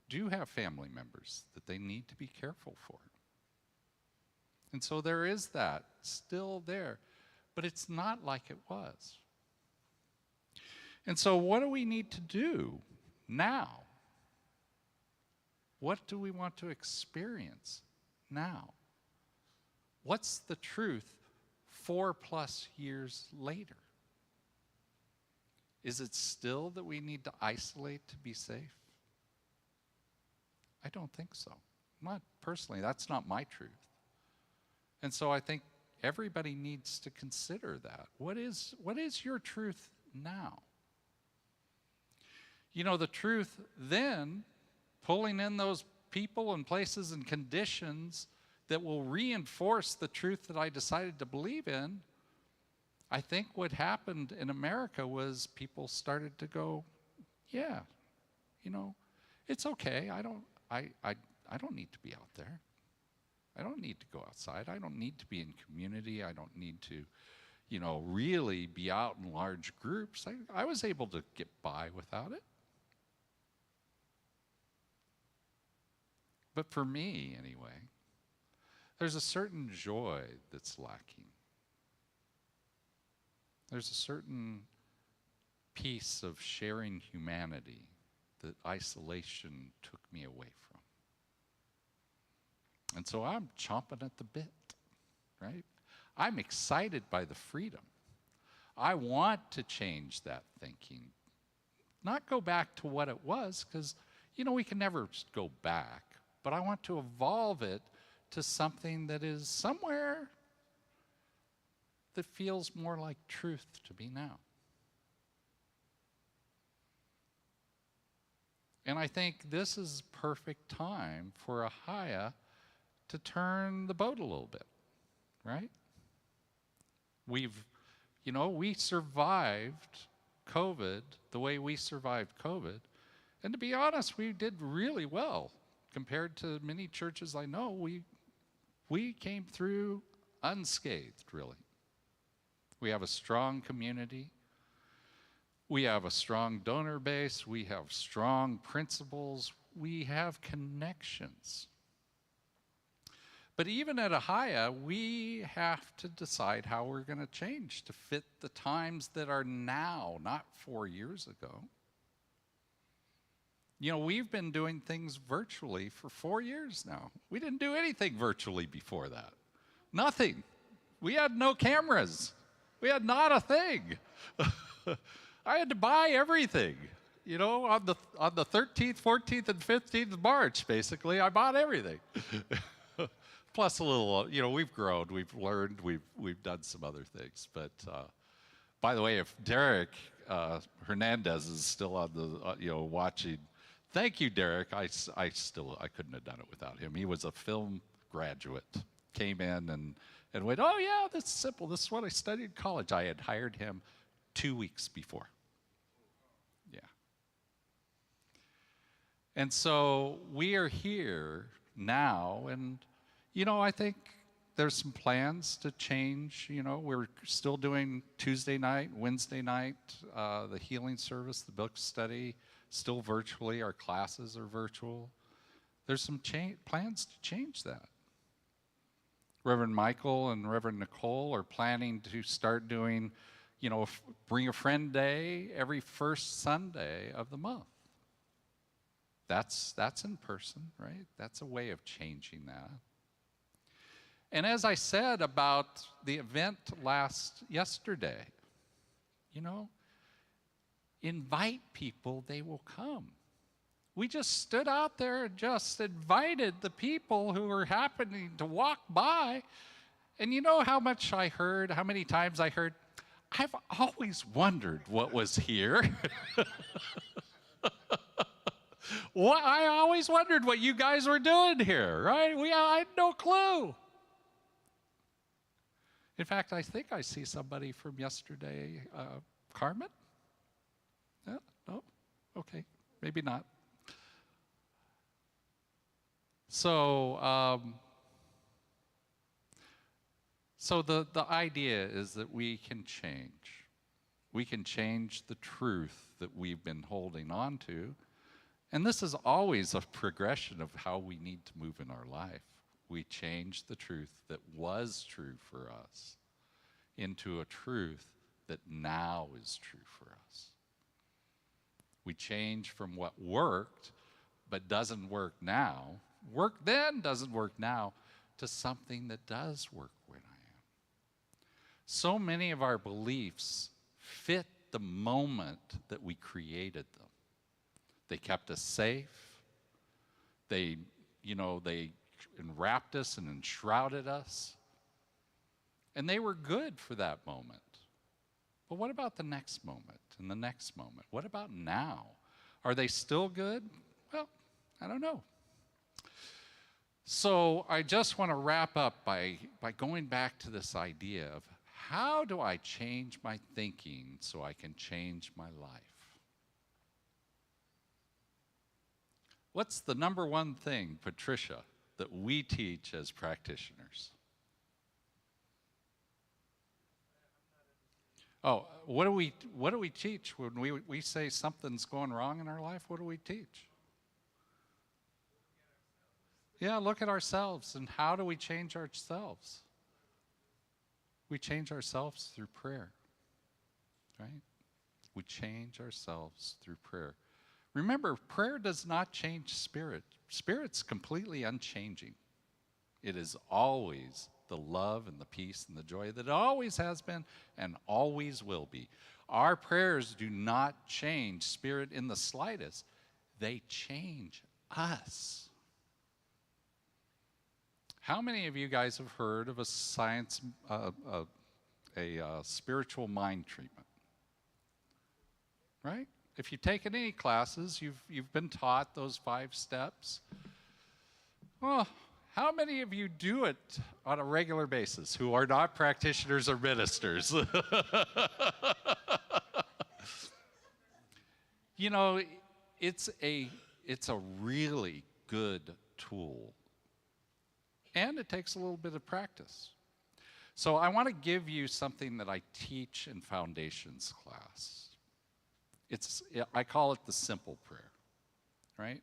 do have family members that they need to be careful for. And so there is that still there, but it's not like it was. And so what do we need to do now? What do we want to experience now? What's the truth 4+ years later? Is it still that we need to isolate to be safe? I don't think so. Not personally, that's not my truth. And so I think everybody needs to consider that. What is your truth now? You know, the truth then, pulling in those people and places and conditions that will reinforce the truth that I decided to believe in, I think what happened in America was people started to go, yeah, you know, it's okay. I don't need to be out there. I don't need to go outside. I don't need to be in community. I don't need to, you know, really be out in large groups. I was able to get by without it. But for me, anyway, there's a certain joy that's lacking. There's a certain piece of sharing humanity that isolation took me away from. And so I'm chomping at the bit, right? I'm excited by the freedom. I want to change that thinking. Not go back to what it was, because, you know, we can never just go back. But I want to evolve it to something that is somewhere that feels more like truth to me now. And I think this is perfect time for Ahiah to turn the boat a little bit, right? We survived COVID the way we survived COVID. And to be honest, we did really well compared to many churches I know. We came through unscathed, really. We have a strong community. We have a strong donor base. We have strong principles. We have connections. But even at Ahiah, we have to decide how we're going to change to fit the times that are now, not 4 years ago. You know, we've been doing things virtually for 4 years now. We didn't do anything virtually before that. Nothing. We had no cameras. We had not a thing. I had to buy everything. You know, on the 13th, 14th, and 15th of March, basically, I bought everything. Plus a little, you know, we've grown, we've learned, we've done some other things. But by the way, if Derek Hernandez is still on the, watching, thank you, Derek. I couldn't have done it without him. He was a film graduate, came in and went, oh yeah, this is simple. This is what I studied in college. I had hired him 2 weeks before. Yeah. And so we are here now, and I think there's some plans to change. We're still doing Tuesday night, Wednesday night, the healing service, the book study, still virtually. Our classes are virtual. There's some plans to change that. Reverend Michael and Reverend Nicole are planning to start doing, Bring a Friend Day every first Sunday of the month. That's in person, right? That's a way of changing that. And as I said about the event yesterday, invite people, they will come. We just stood out there and just invited the people who were happening to walk by. And you know how many times I heard, I've always wondered what was here. I always wondered what you guys were doing here, right? I had no clue. In fact, I think I see somebody from yesterday. Carmen? Yeah? No? Okay, maybe not. So the idea is that we can change. We can change the truth that we've been holding on to. And this is always a progression of how we need to move in our life. We change the truth that was true for us into a truth that now is true for us. We change from what worked but doesn't work now, worked then, doesn't work now, to something that does work when I am. So many of our beliefs fit the moment that we created them. They kept us safe. They enwrapped us and enshrouded us. And they were good for that moment. But what about the next moment and the next moment? What about now? Are they still good? Well, I don't know. So I just want to wrap up by going back to this idea of how do I change my thinking so I can change my life? What's the number one thing, Patricia, that we teach as practitioners? Oh, what do we teach when we say something's going wrong in our life? What do we teach? Yeah, look at ourselves. And how do we change ourselves? We change ourselves through prayer, right? We change ourselves through prayer. Remember, prayer does not change spirit. Spirit's completely unchanging. It is always the love and the peace and the joy that it always has been and always will be. Our prayers do not change spirit in the slightest. They change us. How many of you guys have heard of a spiritual mind treatment? Right? If you've taken any classes, you've been taught those 5 steps. Well, how many of you do it on a regular basis who are not practitioners or ministers? You know, it's a really good tool. And it takes a little bit of practice. So I want to give you something that I teach in foundations class. I call it the simple prayer, right?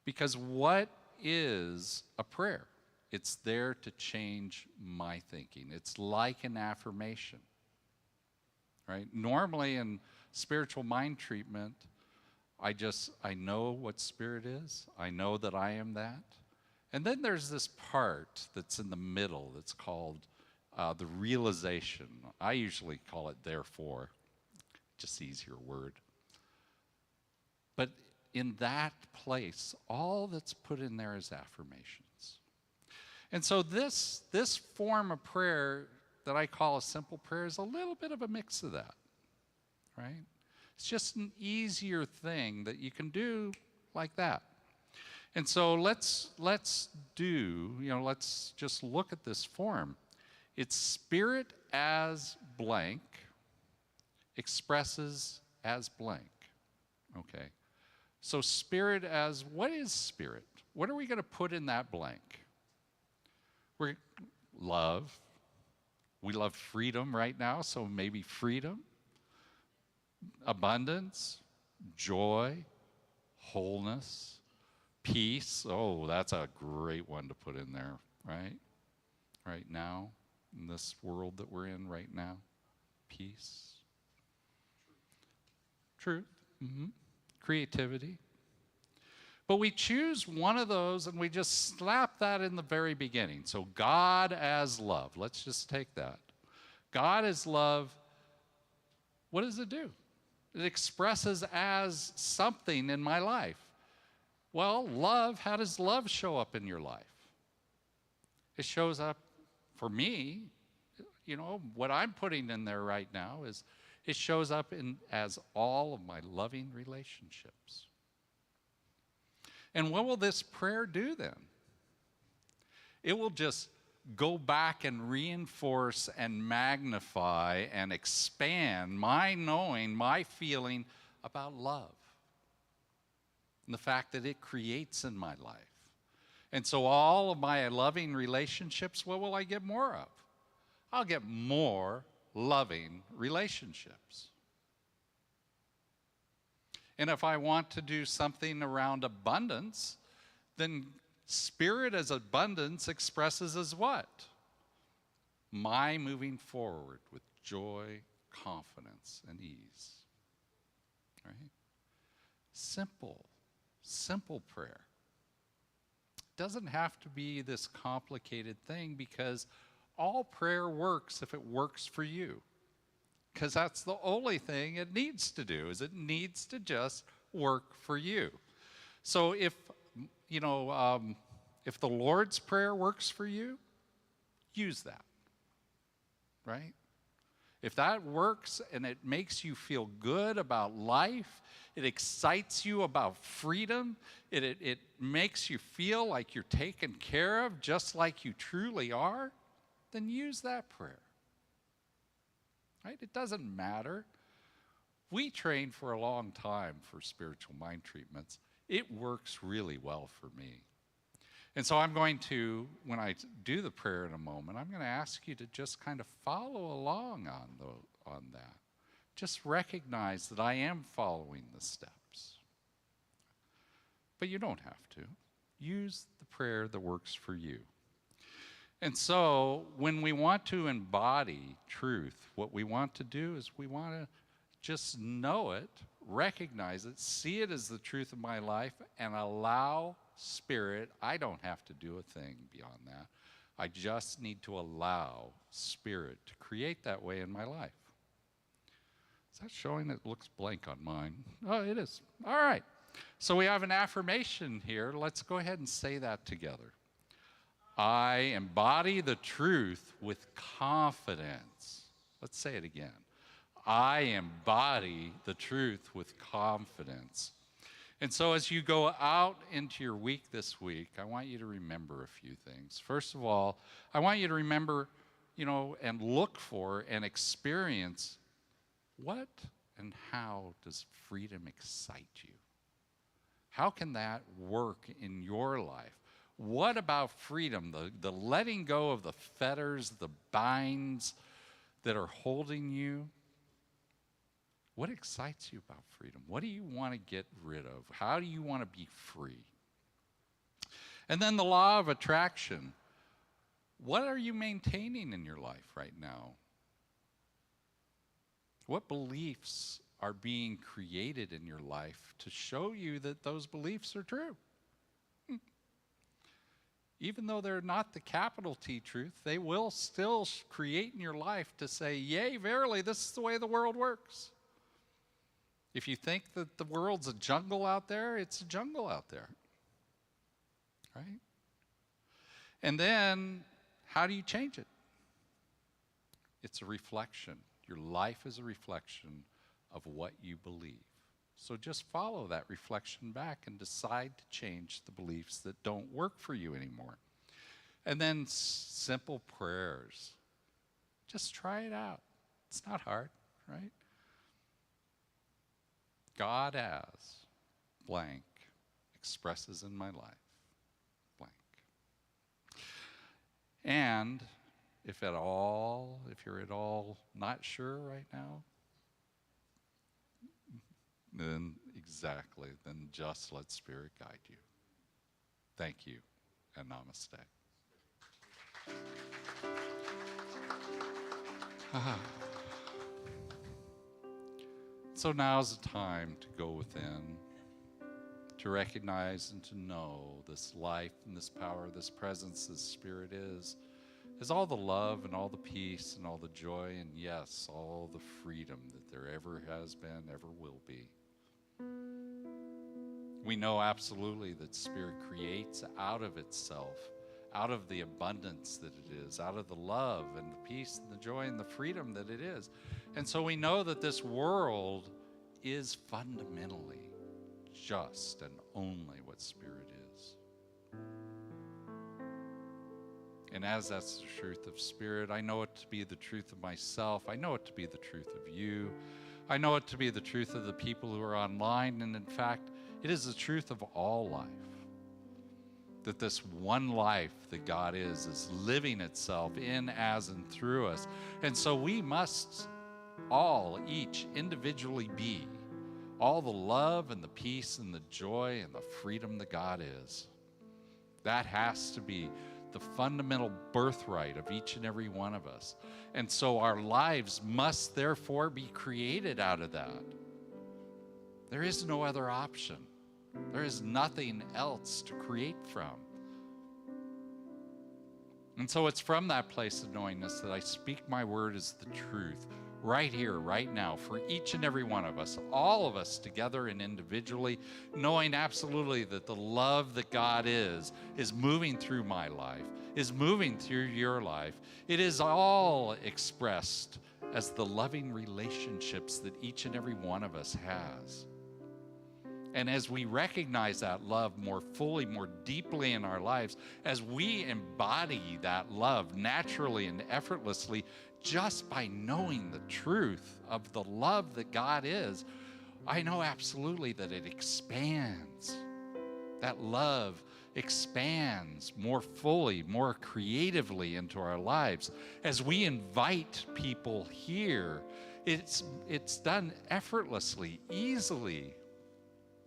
Because what is a prayer? It's there to change my thinking. It's like an affirmation, right? Normally in spiritual mind treatment, I know what spirit is. I know that I am that. And then there's this part that's in the middle that's called the realization. I usually call it therefore, just easier word. But in that place, all that's put in there is affirmations. And so this form of prayer that I call a simple prayer is a little bit of a mix of that, right? It's just an easier thing that you can do like that. And so let's just look at this form. It's spirit as blank, expresses as blank. Okay. So spirit as, what is spirit? What are we going to put in that blank? Love. We love freedom right now, so maybe freedom. Abundance, joy, wholeness, peace. Oh, that's a great one to put in there, right? Right now, in this world that we're in right now. Peace. Truth. Mm-hmm. Creativity. But we choose one of those and we just slap that in the very beginning. So God as love. Let's just take that. God as love, what does it do? It expresses as something in my life. Well, love, how does love show up in your life? It shows up, for me, what I'm putting in there right now is it shows up as all of my loving relationships. And what will this prayer do then? It will just go back and reinforce and magnify and expand my knowing, my feeling about love. And the fact that it creates in my life. And so all of my loving relationships, what will I get more of? I'll get more loving relationships. And if I want to do something around abundance, then spirit as abundance expresses as what? My moving forward with joy, confidence, and ease. Right? Simple prayer. It doesn't have to be this complicated thing because all prayer works if it works for you. Because that's the only thing it needs to do, is it needs to just work for you. So if the Lord's Prayer works for you, use that, right? If that works and it makes you feel good about life, it excites you about freedom, it makes you feel like you're taken care of just like you truly are, then use that prayer. Right? It doesn't matter. We trained for a long time for spiritual mind treatments. It works really well for me. And so I'm going to, when I do the prayer in a moment, I'm going to ask you to just kind of follow along on that. Just recognize that I am following the steps. But you don't have to. Use the prayer that works for you. And so when we want to embody truth, what we want to do is we want to just know it, recognize it, see it as the truth of my life, and allow Spirit. I don't have to do a thing beyond that. I just need to allow Spirit to create that way in my life. Is that showing? It looks blank on mine. Oh, it is. All right. So we have an affirmation here. Let's go ahead and say that together. I embody the truth with confidence. Let's say it again. I embody the truth with confidence. And so as you go out into your week this week, I want you to remember a few things. First of all, I want you to remember, and look for and experience what and how does freedom excite you? How can that work in your life? What about freedom, the letting go of the fetters, the binds that are holding you? What excites you about freedom? What do you want to get rid of? How do you want to be free? And then the law of attraction. What are you maintaining in your life right now? What beliefs are being created in your life to show you that those beliefs are true? Even though they're not the capital T truth, they will still create in your life to say, yea, verily, this is the way the world works. If you think that the world's a jungle out there, it's a jungle out there. Right? And then, how do you change it? It's a reflection. Your life is a reflection of what you believe. So just follow that reflection back and decide to change the beliefs that don't work for you anymore. And then simple prayers. Just try it out. It's not hard, right? God as blank expresses in my life blank. And if you're at all not sure right now, then just let Spirit guide you. Thank you, and namaste. So now's the time to go within, to recognize and to know this life and this power, this presence, this Spirit is all the love and all the peace and all the joy and, yes, all the freedom that there ever has been, ever will be. We know absolutely that Spirit creates out of itself, out of the abundance that it is, out of the love and the peace and the joy and the freedom that it is. And so we know that this world is fundamentally just and only what Spirit is. And as that's the truth of Spirit, I know it to be the truth of myself. I know it to be the truth of you. I know it to be the truth of the people who are online. And in fact, it is the truth of all life. That this one life that God is living itself in, as, and through us. And so we must all, each individually be all the love and the peace and the joy and the freedom that God is. That has to be the fundamental birthright of each and every one of us. And so our lives must therefore be created out of that. There is no other option. There is nothing else to create from. And so it's from that place of knowingness that I speak my word as the truth, right here, right now, for each and every one of us, all of us together and individually, knowing absolutely that the love that God is moving through my life, is moving through your life. It is all expressed as the loving relationships that each and every one of us has. And as we recognize that love more fully, more deeply in our lives, as we embody that love naturally and effortlessly, just by knowing the truth of the love that God is, I know absolutely that it expands. That love expands more fully, more creatively into our lives. As we invite people here, it's done effortlessly, easily.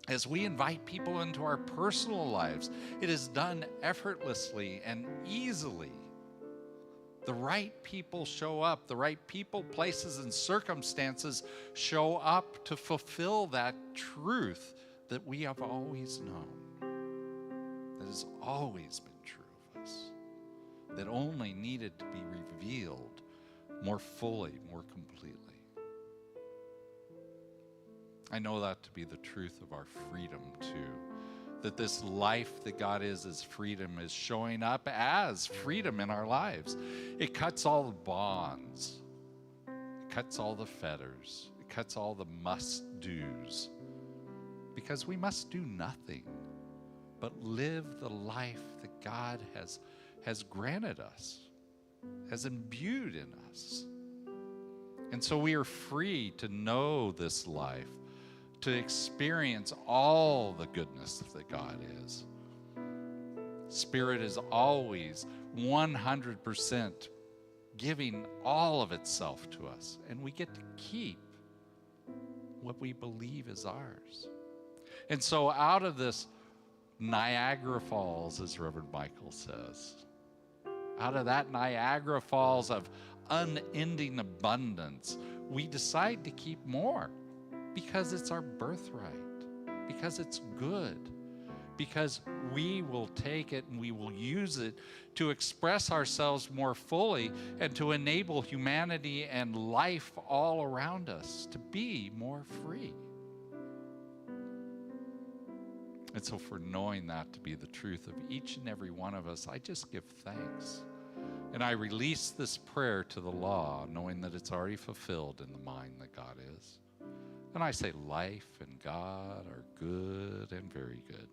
As we invite people into our personal lives, it is done effortlessly and easily. The right people show up. The right people, places, and circumstances show up to fulfill that truth that we have always known, that has always been true of us, that only needed to be revealed more fully, more completely. I know that to be the truth of our freedom too. That this life that God is freedom, is showing up as freedom in our lives. It cuts all the bonds. It cuts all the fetters. It cuts all the must-dos. Because we must do nothing but live the life that God has granted us, has imbued in us. And so we are free to know this life, to experience all the goodness that God is. Spirit is always 100% giving all of itself to us, and we get to keep what we believe is ours. And so out of this Niagara Falls, as Reverend Michael says, out of that Niagara Falls of unending abundance, we decide to keep more. Because it's our birthright, because it's good, because we will take it and we will use it to express ourselves more fully and to enable humanity and life all around us to be more free. And so for knowing that to be the truth of each and every one of us, I just give thanks. And I release this prayer to the law, knowing that it's already fulfilled in the mind that God is. And I say, life and God are good and very good.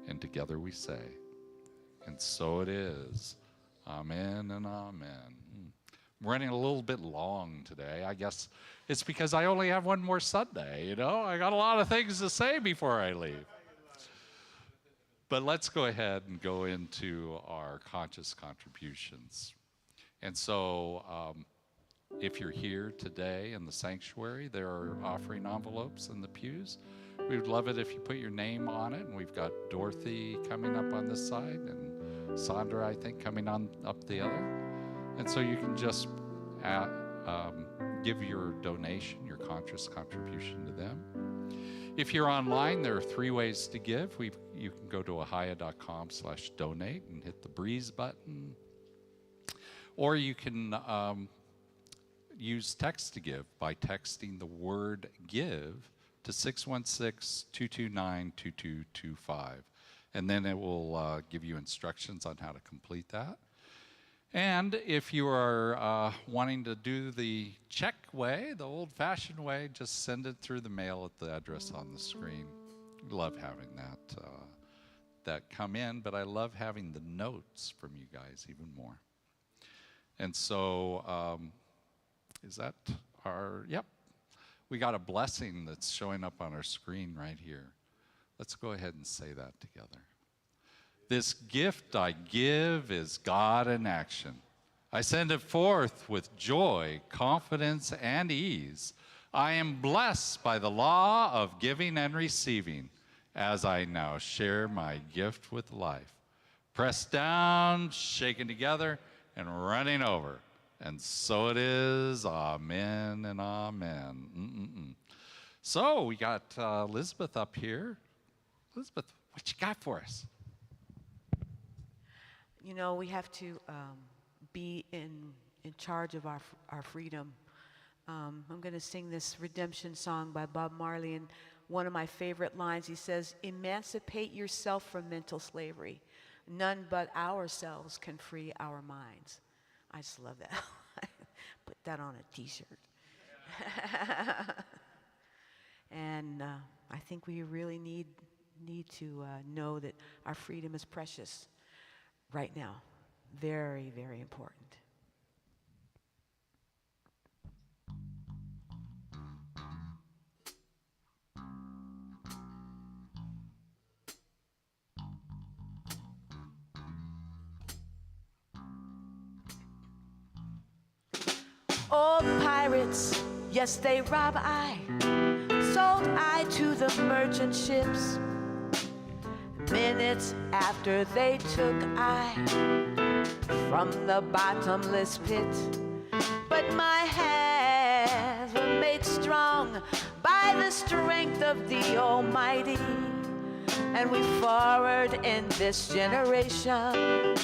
And together we say, and so it is. Amen and amen. I'm running a little bit long today. I guess it's because I only have one more Sunday, you know? I got a lot of things to say before I leave. But let's go ahead and go into our conscious contributions. And so, if you're here today in the sanctuary, there are offering envelopes in the pews. We would love it if you put your name on it. And we've got Dorothy coming up on this side and Sandra, I think, coming on up the other. And so you can just give your donation, your conscious contribution to them. If you're online, there are 3 ways to give. You can go to ahiah.com/donate and hit the breeze button. Or you can use text to give by texting the word give to 616-229-2225. And then it will give you instructions on how to complete that. And if you are wanting to do the check way, the old-fashioned way, just send it through the mail at the address on the screen. Love having that come in, but I love having the notes from you guys even more. And so, is that our, yep. We got a blessing that's showing up on our screen right here. Let's go ahead and say that together. This gift I give is God in action. I send it forth with joy, confidence, and ease. I am blessed by the law of giving and receiving as I now share my gift with life. Pressed down, shaken together, and running over. And so it is. Amen and amen. So we got Elizabeth up here. Elizabeth, what you got for us? You know, we have to be in charge of our freedom. I'm going to sing this redemption song by Bob Marley, and one of my favorite lines, he says, "Emancipate yourself from mental slavery. None but ourselves can free our minds." I just love that. Put that on a t-shirt. And I think we really need to know that our freedom is precious right now. Very, very important. Old pirates, yes, they rob I. Sold I to the merchant ships. Minutes after they took I from the bottomless pit. But my hands were made strong by the strength of the Almighty. And we forward in this generation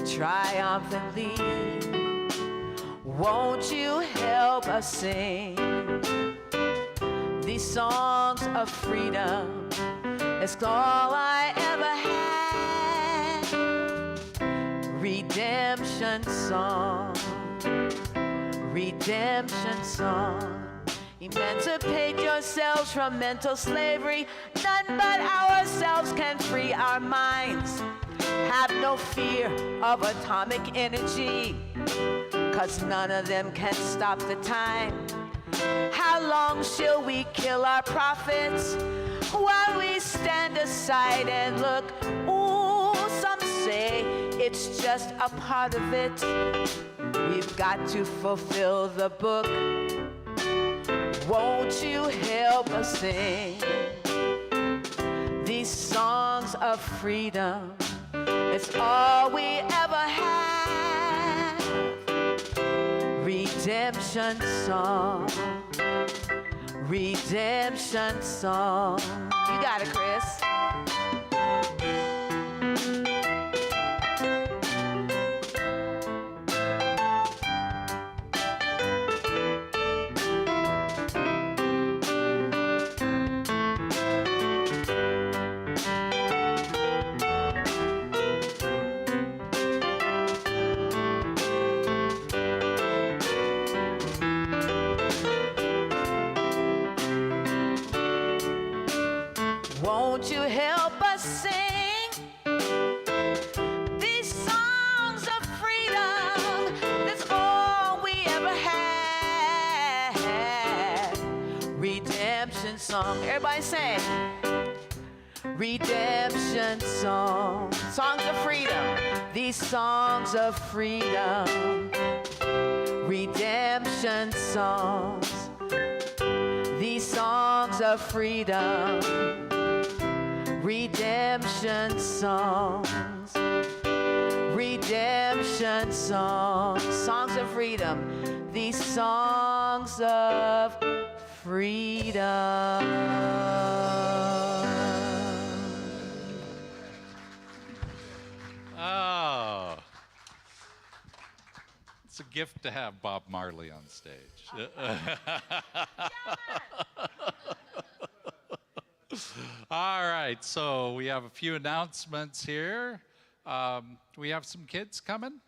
triumphantly. Won't you help us sing these songs of freedom? It's all I ever had. Redemption song, redemption song. Emancipate yourselves from mental slavery. None but ourselves can free our minds. Have no fear of atomic energy, 'cause none of them can stop the time. How long shall we kill our prophets while we stand aside and look? Ooh, some say it's just a part of it. We've got to fulfill the book. Won't you help us sing these songs of freedom? It's all we ever had. Redemption song, redemption song. You got it, Chris. Won't you help us sing these songs of freedom? That's all we ever had. Redemption song. Everybody say redemption song. Songs of freedom. These songs of freedom. Redemption songs. These songs of freedom. Redemption songs, redemption songs, songs of freedom, these songs of freedom. Oh, it's a gift to have Bob Marley on stage. All right, so we have a few announcements here. We have some kids coming.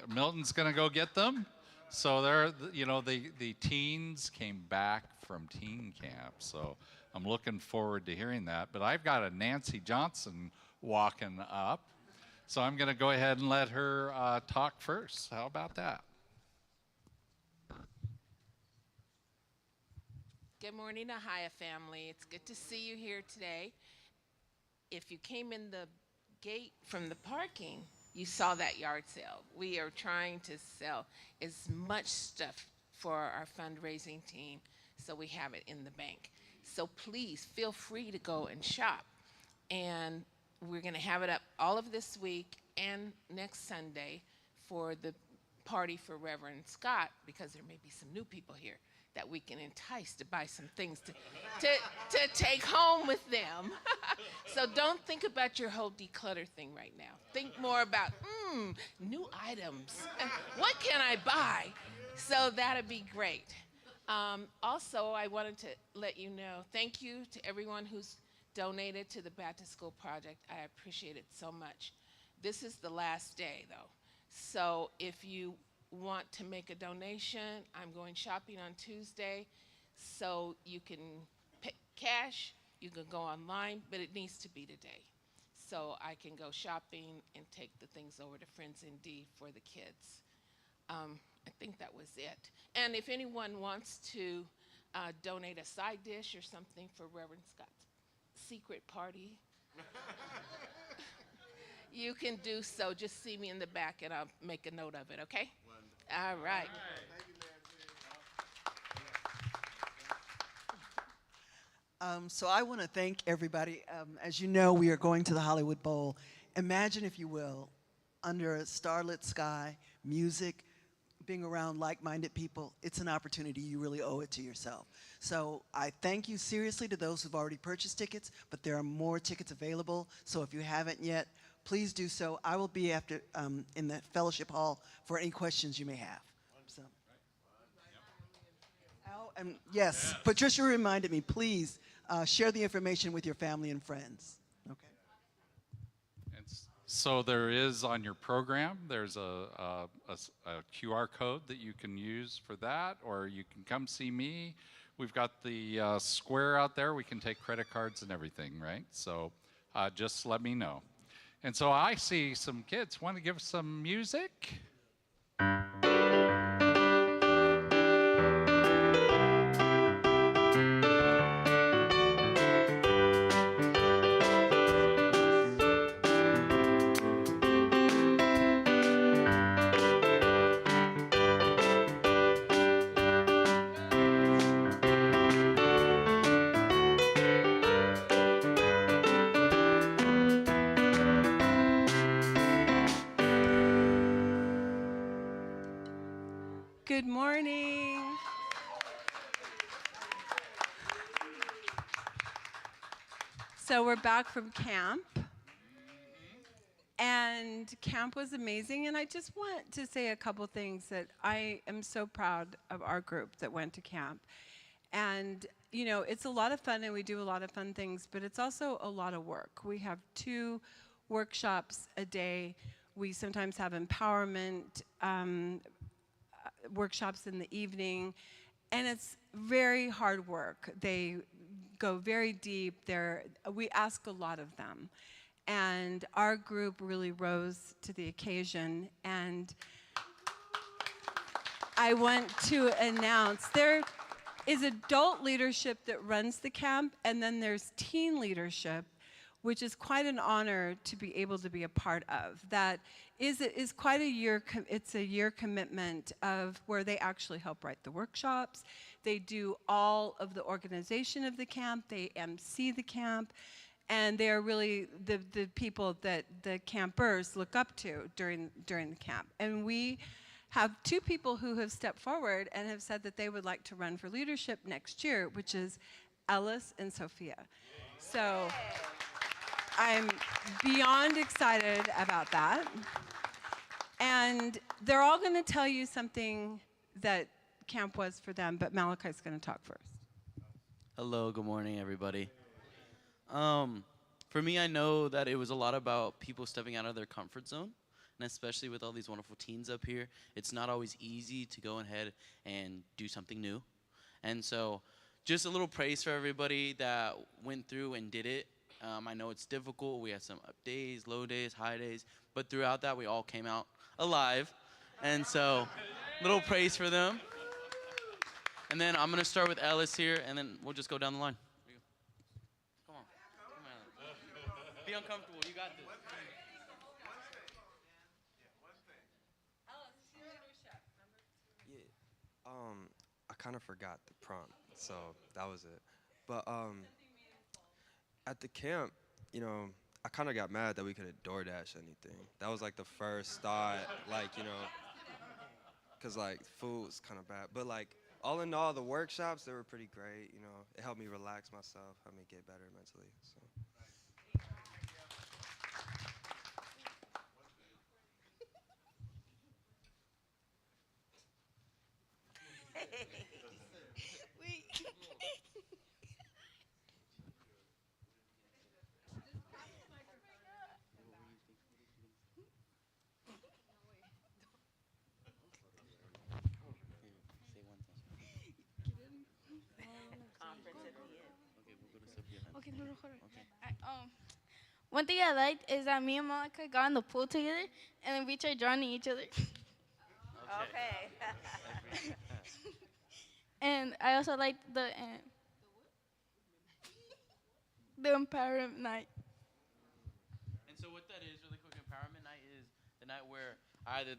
Milton's going to go get them. So they're, the teens came back from teen camp. So I'm looking forward to hearing that. But I've got a Nancy Johnson walking up. So I'm going to go ahead and let her talk first. How about that? Good morning, Ahiah family. It's good to see you here today. If you came in the gate from the parking, you saw that yard sale. We are trying to sell as much stuff for our fundraising team so we have it in the bank. So please feel free to go and shop. And we're going to have it up all of this week and next Sunday for the party for Reverend Scott, because there may be some new people here that we can entice to buy some things to take home with them. So don't think about your whole declutter thing right now. Think more about, new items. What can I buy? So that'd be great. Also, I wanted to let you know, thank you to everyone who's donated to the Back to School Project. I appreciate it so much. This is the last day, though. So if you want to make a donation, I'm going shopping on Tuesday. So you can pay cash, you can go online, but it needs to be today. So I can go shopping and take the things over to Friends Indeed for the kids. I think that was it. And if anyone wants to donate a side dish or something for Reverend Scott's secret party, you can do so. Just see me in the back and I'll make a note of it, okay? Wonderful. All right. Thank you, Nancy. So I want to thank everybody. As you know, we are going to the Hollywood Bowl. Imagine, if you will, under a starlit sky, music, being around like-minded people. It's an opportunity. You really owe it to yourself. So I thank you seriously to those who've already purchased tickets, but there are more tickets available. So if you haven't yet, please do so. I will be after in the fellowship hall for any questions you may have. So. Oh, and yes, Patricia reminded me, please share the information with your family and friends. Okay. And so there is on your program, there's a QR code that you can use for that, or you can come see me. We've got the square out there. We can take credit cards and everything, right? So just let me know. And so I see some kids. Want to give some music? Good morning. So we're back from camp. And camp was amazing. And I just want to say a couple things that I am so proud of our group that went to camp. And, you know, it's a lot of fun and we do a lot of fun things, but it's also a lot of work. We have 2 workshops a day. We sometimes have empowerment workshops in the evening, and it's very hard work. They go very deep. We ask a lot of them, and our group really rose to the occasion. And I want to announce there is adult leadership that runs the camp, and then there's teen leadership, which is quite an honor to be able to be a part of. That is quite a year, it's a year commitment of where they actually help write the workshops. They do all of the organization of the camp, they MC the camp, and they are really the people that the campers look up to during the camp. And we have 2 people who have stepped forward and have said that they would like to run for leadership next year, which is Ellis and Sophia. So I'm beyond excited about that. And they're all going to tell you something that camp was for them, but Malachi's going to talk first. Hello, good morning, everybody. For me, I know that it was a lot about people stepping out of their comfort zone, and especially with all these wonderful teens up here, it's not always easy to go ahead and do something new. And so just a little praise for everybody that went through and did it. I know it's difficult. We had some up days, low days, high days, but throughout that, we all came out alive. And so, little praise for them. And then I'm going to start with Ellis here, and then we'll just go down the line. Here you go. Come on. Come on. Be uncomfortable. You got this. Yeah. I kind of forgot the prompt, so that was it. But at the camp, you know, I kind of got mad that we couldn't DoorDash anything. That was like the first thought, like, you know, because like food's kind of bad. But like all in all, the workshops, they were pretty great. You know, it helped me relax myself, helped me get better mentally. So. Okay, no, hold on. One thing I liked is that me and Monica got in the pool together, and then we tried drowning each other. Okay. And I also liked the empowerment night. And so what that is, really quick, empowerment night is the night where either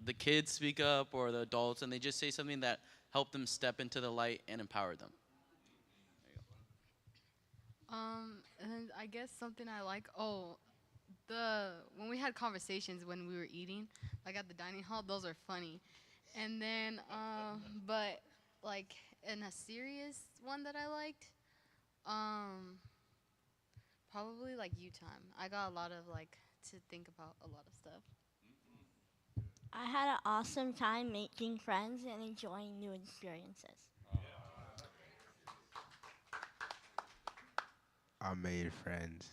the kids speak up or the adults, and they just say something that help them step into the light and empower them. And I guess something I like, when we had conversations when we were eating, like at the dining hall, those are funny. And then, but like in a serious one that I liked, probably like you time. I got a lot of to think about a lot of stuff. I had an awesome time making friends and enjoying new experiences. I made friends.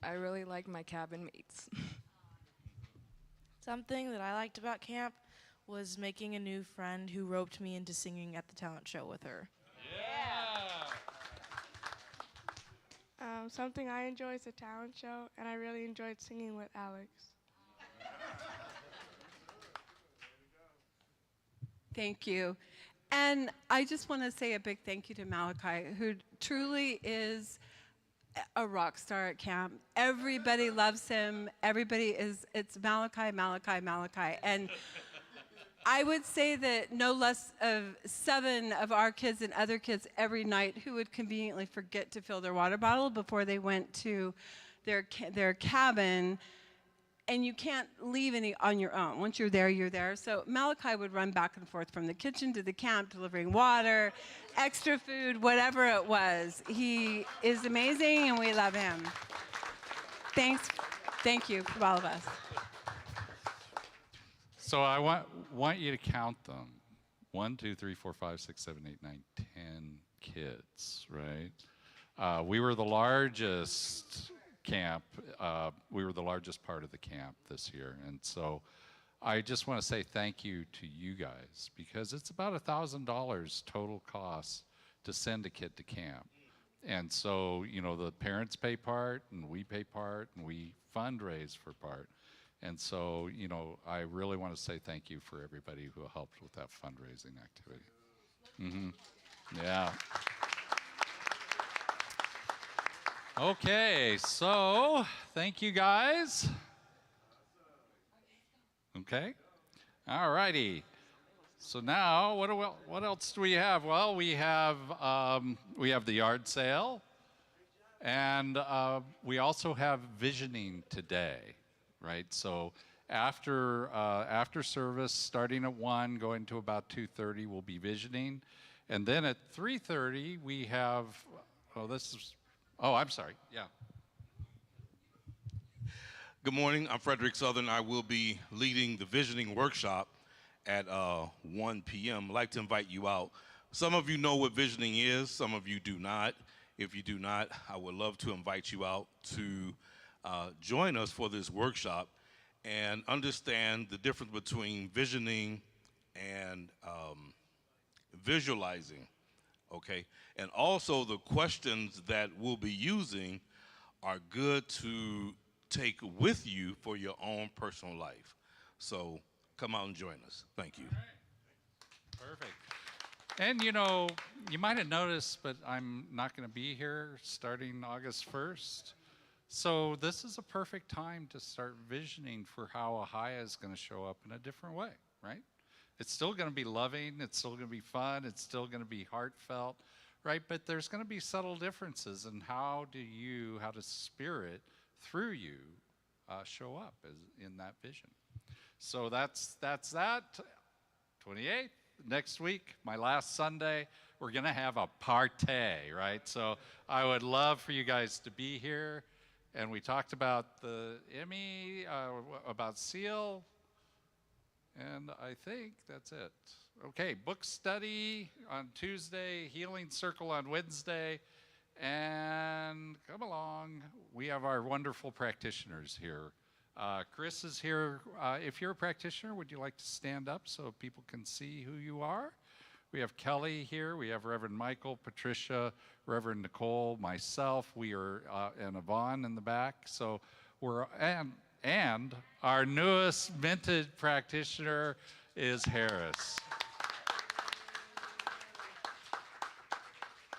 I really liked my cabin mates. Something that I liked about camp was making a new friend who roped me into singing at the talent show with her. Something I enjoy is the talent show, and I really enjoyed singing with Alex. Thank you. And I just want to say a big thank you to Malachi, who truly is a rock star at camp. Everybody loves him. It's Malachi, Malachi, Malachi. And I would say that no less of 7 of our kids and other kids every night who would conveniently forget to fill their water bottle before they went to their cabin. And you can't leave any on your own. Once you're there, you're there. So Malachi would run back and forth from the kitchen to the camp, delivering water, extra food, whatever it was. He is amazing, and we love him. Thank you from all of us. So I want you to count them. 1, 2, 3, 4, 5, 6, 7, 8, 9, 10 kids, right? We were the largest camp. We were the largest part of the camp this year. And so I just want to say thank you to you guys, because it's about $1,000 total cost to send a kid to camp. And so, the parents pay part, and we pay part, and we fundraise for part. And so, I really want to say thank you for everybody who helped with that fundraising activity. Yeah. Okay, so thank you guys. Okay, all righty. So now, what else do we have? Well, we have the yard sale, and we also have visioning today, right? So after service, starting at 1, going to about 2:30, we'll be visioning, and then at 3:30 we have. I'm sorry. Yeah. Good morning. I'm Frederick Southern. I will be leading the visioning workshop at 1 p.m. I'd like to invite you out. Some of you know what visioning is. Some of you do not. If you do not, I would love to invite you out to join us for this workshop and understand the difference between visioning and visualizing. Okay, and also the questions that we'll be using are good to take with you for your own personal life. So come out and join us. Thank you. All right. Perfect. And you might have noticed, but I'm not going to be here starting August 1st. So this is a perfect time to start visioning for how Ahiah is going to show up in a different way, right? It's still going to be loving, it's still going to be fun, it's still going to be heartfelt, right? But there's going to be subtle differences in how does Spirit through you show up in that vision. So that's that. 28th, next week, my last Sunday, we're going to have a party, right? So I would love for you guys to be here. And we talked about the Emmy, about SEAL, and I think that's it. Okay, book study on Tuesday, healing circle on Wednesday, and come along. We have our wonderful practitioners here. Chris is here. If you're a practitioner, would you like to stand up so people can see who you are? We have Kelly here. We have Reverend Michael, Patricia, Reverend Nicole, myself. We are and Yvonne in the back. So we're and our newest minted practitioner is Harris.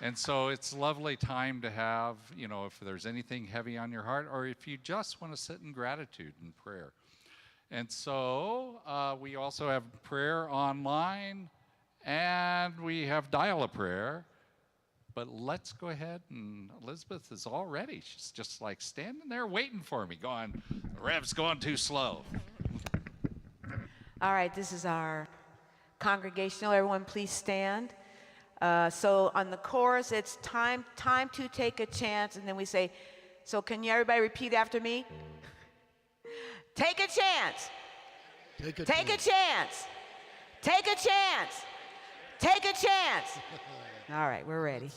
And so it's a lovely time to have, you know, if there's anything heavy on your heart, or if you just want to sit in gratitude and prayer. And so we also have prayer online, and we have dial-a-prayer. But let's go ahead, and Elizabeth is all ready. She's just like standing there waiting for me, going, the Rev's going too slow. All right, this is our congregational. Everyone, please stand. So on the chorus, it's time to take a chance, and then we say, so can you everybody repeat after me? Take a chance. Take a chance. Take a chance. Take a chance. All right, we're ready.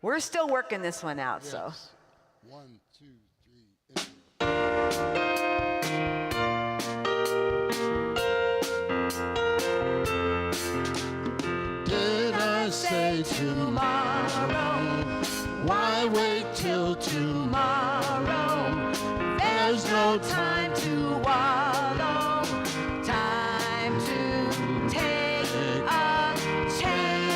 We're still working this one out, yes. So. 1, 2, 3. Did I say tomorrow? Why wait till tomorrow? There's no time to wallow. Time to take a chance.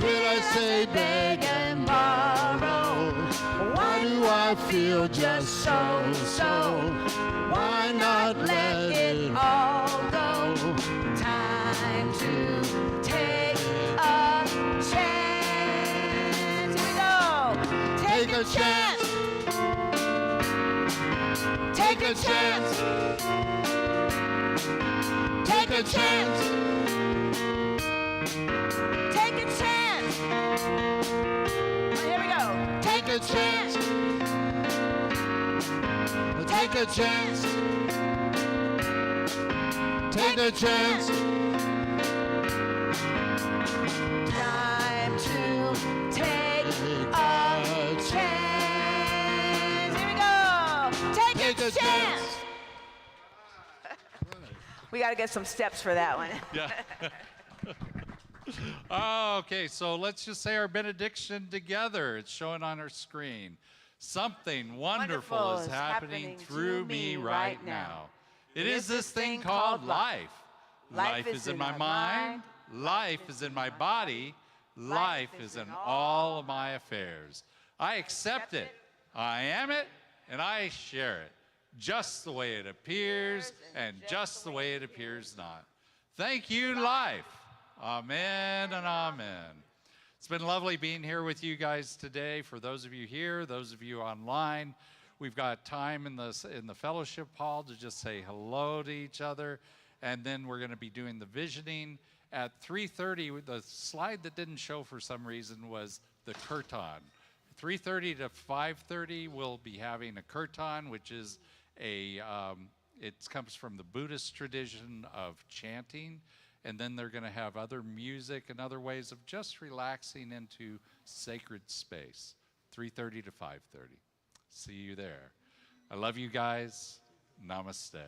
Did I say beg and borrow? Why do I feel just so? Why not let it all go? Time to take a chance. Here we go. Take a chance. Take a chance. Take a chance. Take a chance. Here we go. Take a chance. Take a chance. Take a chance. Time to take a chance. Here we go. Take a chance. We got to get some steps for that one. Yeah. Okay, so let's just say our benediction together. It's showing on our screen. Something wonderful is happening through me right now. It is this thing called life. Life is in my mind. Life is in my body. Life is in all of my affairs. I accept it. I am it, and I share it. Just the way it appears, and just the way it appears not. Thank you, life. Amen and amen. It's been lovely being here with you guys today. For those of you here, those of you online, we've got time in the fellowship hall to just say hello to each other, and then we're going to be doing the visioning at 3:30. The slide that didn't show for some reason was the kirtan. 3:30 to 5:30, we'll be having a kirtan, which is it comes from the Buddhist tradition of chanting. And then they're going to have other music and other ways of just relaxing into sacred space. 3:30 to 5:30. See you there. I love you guys. Namaste.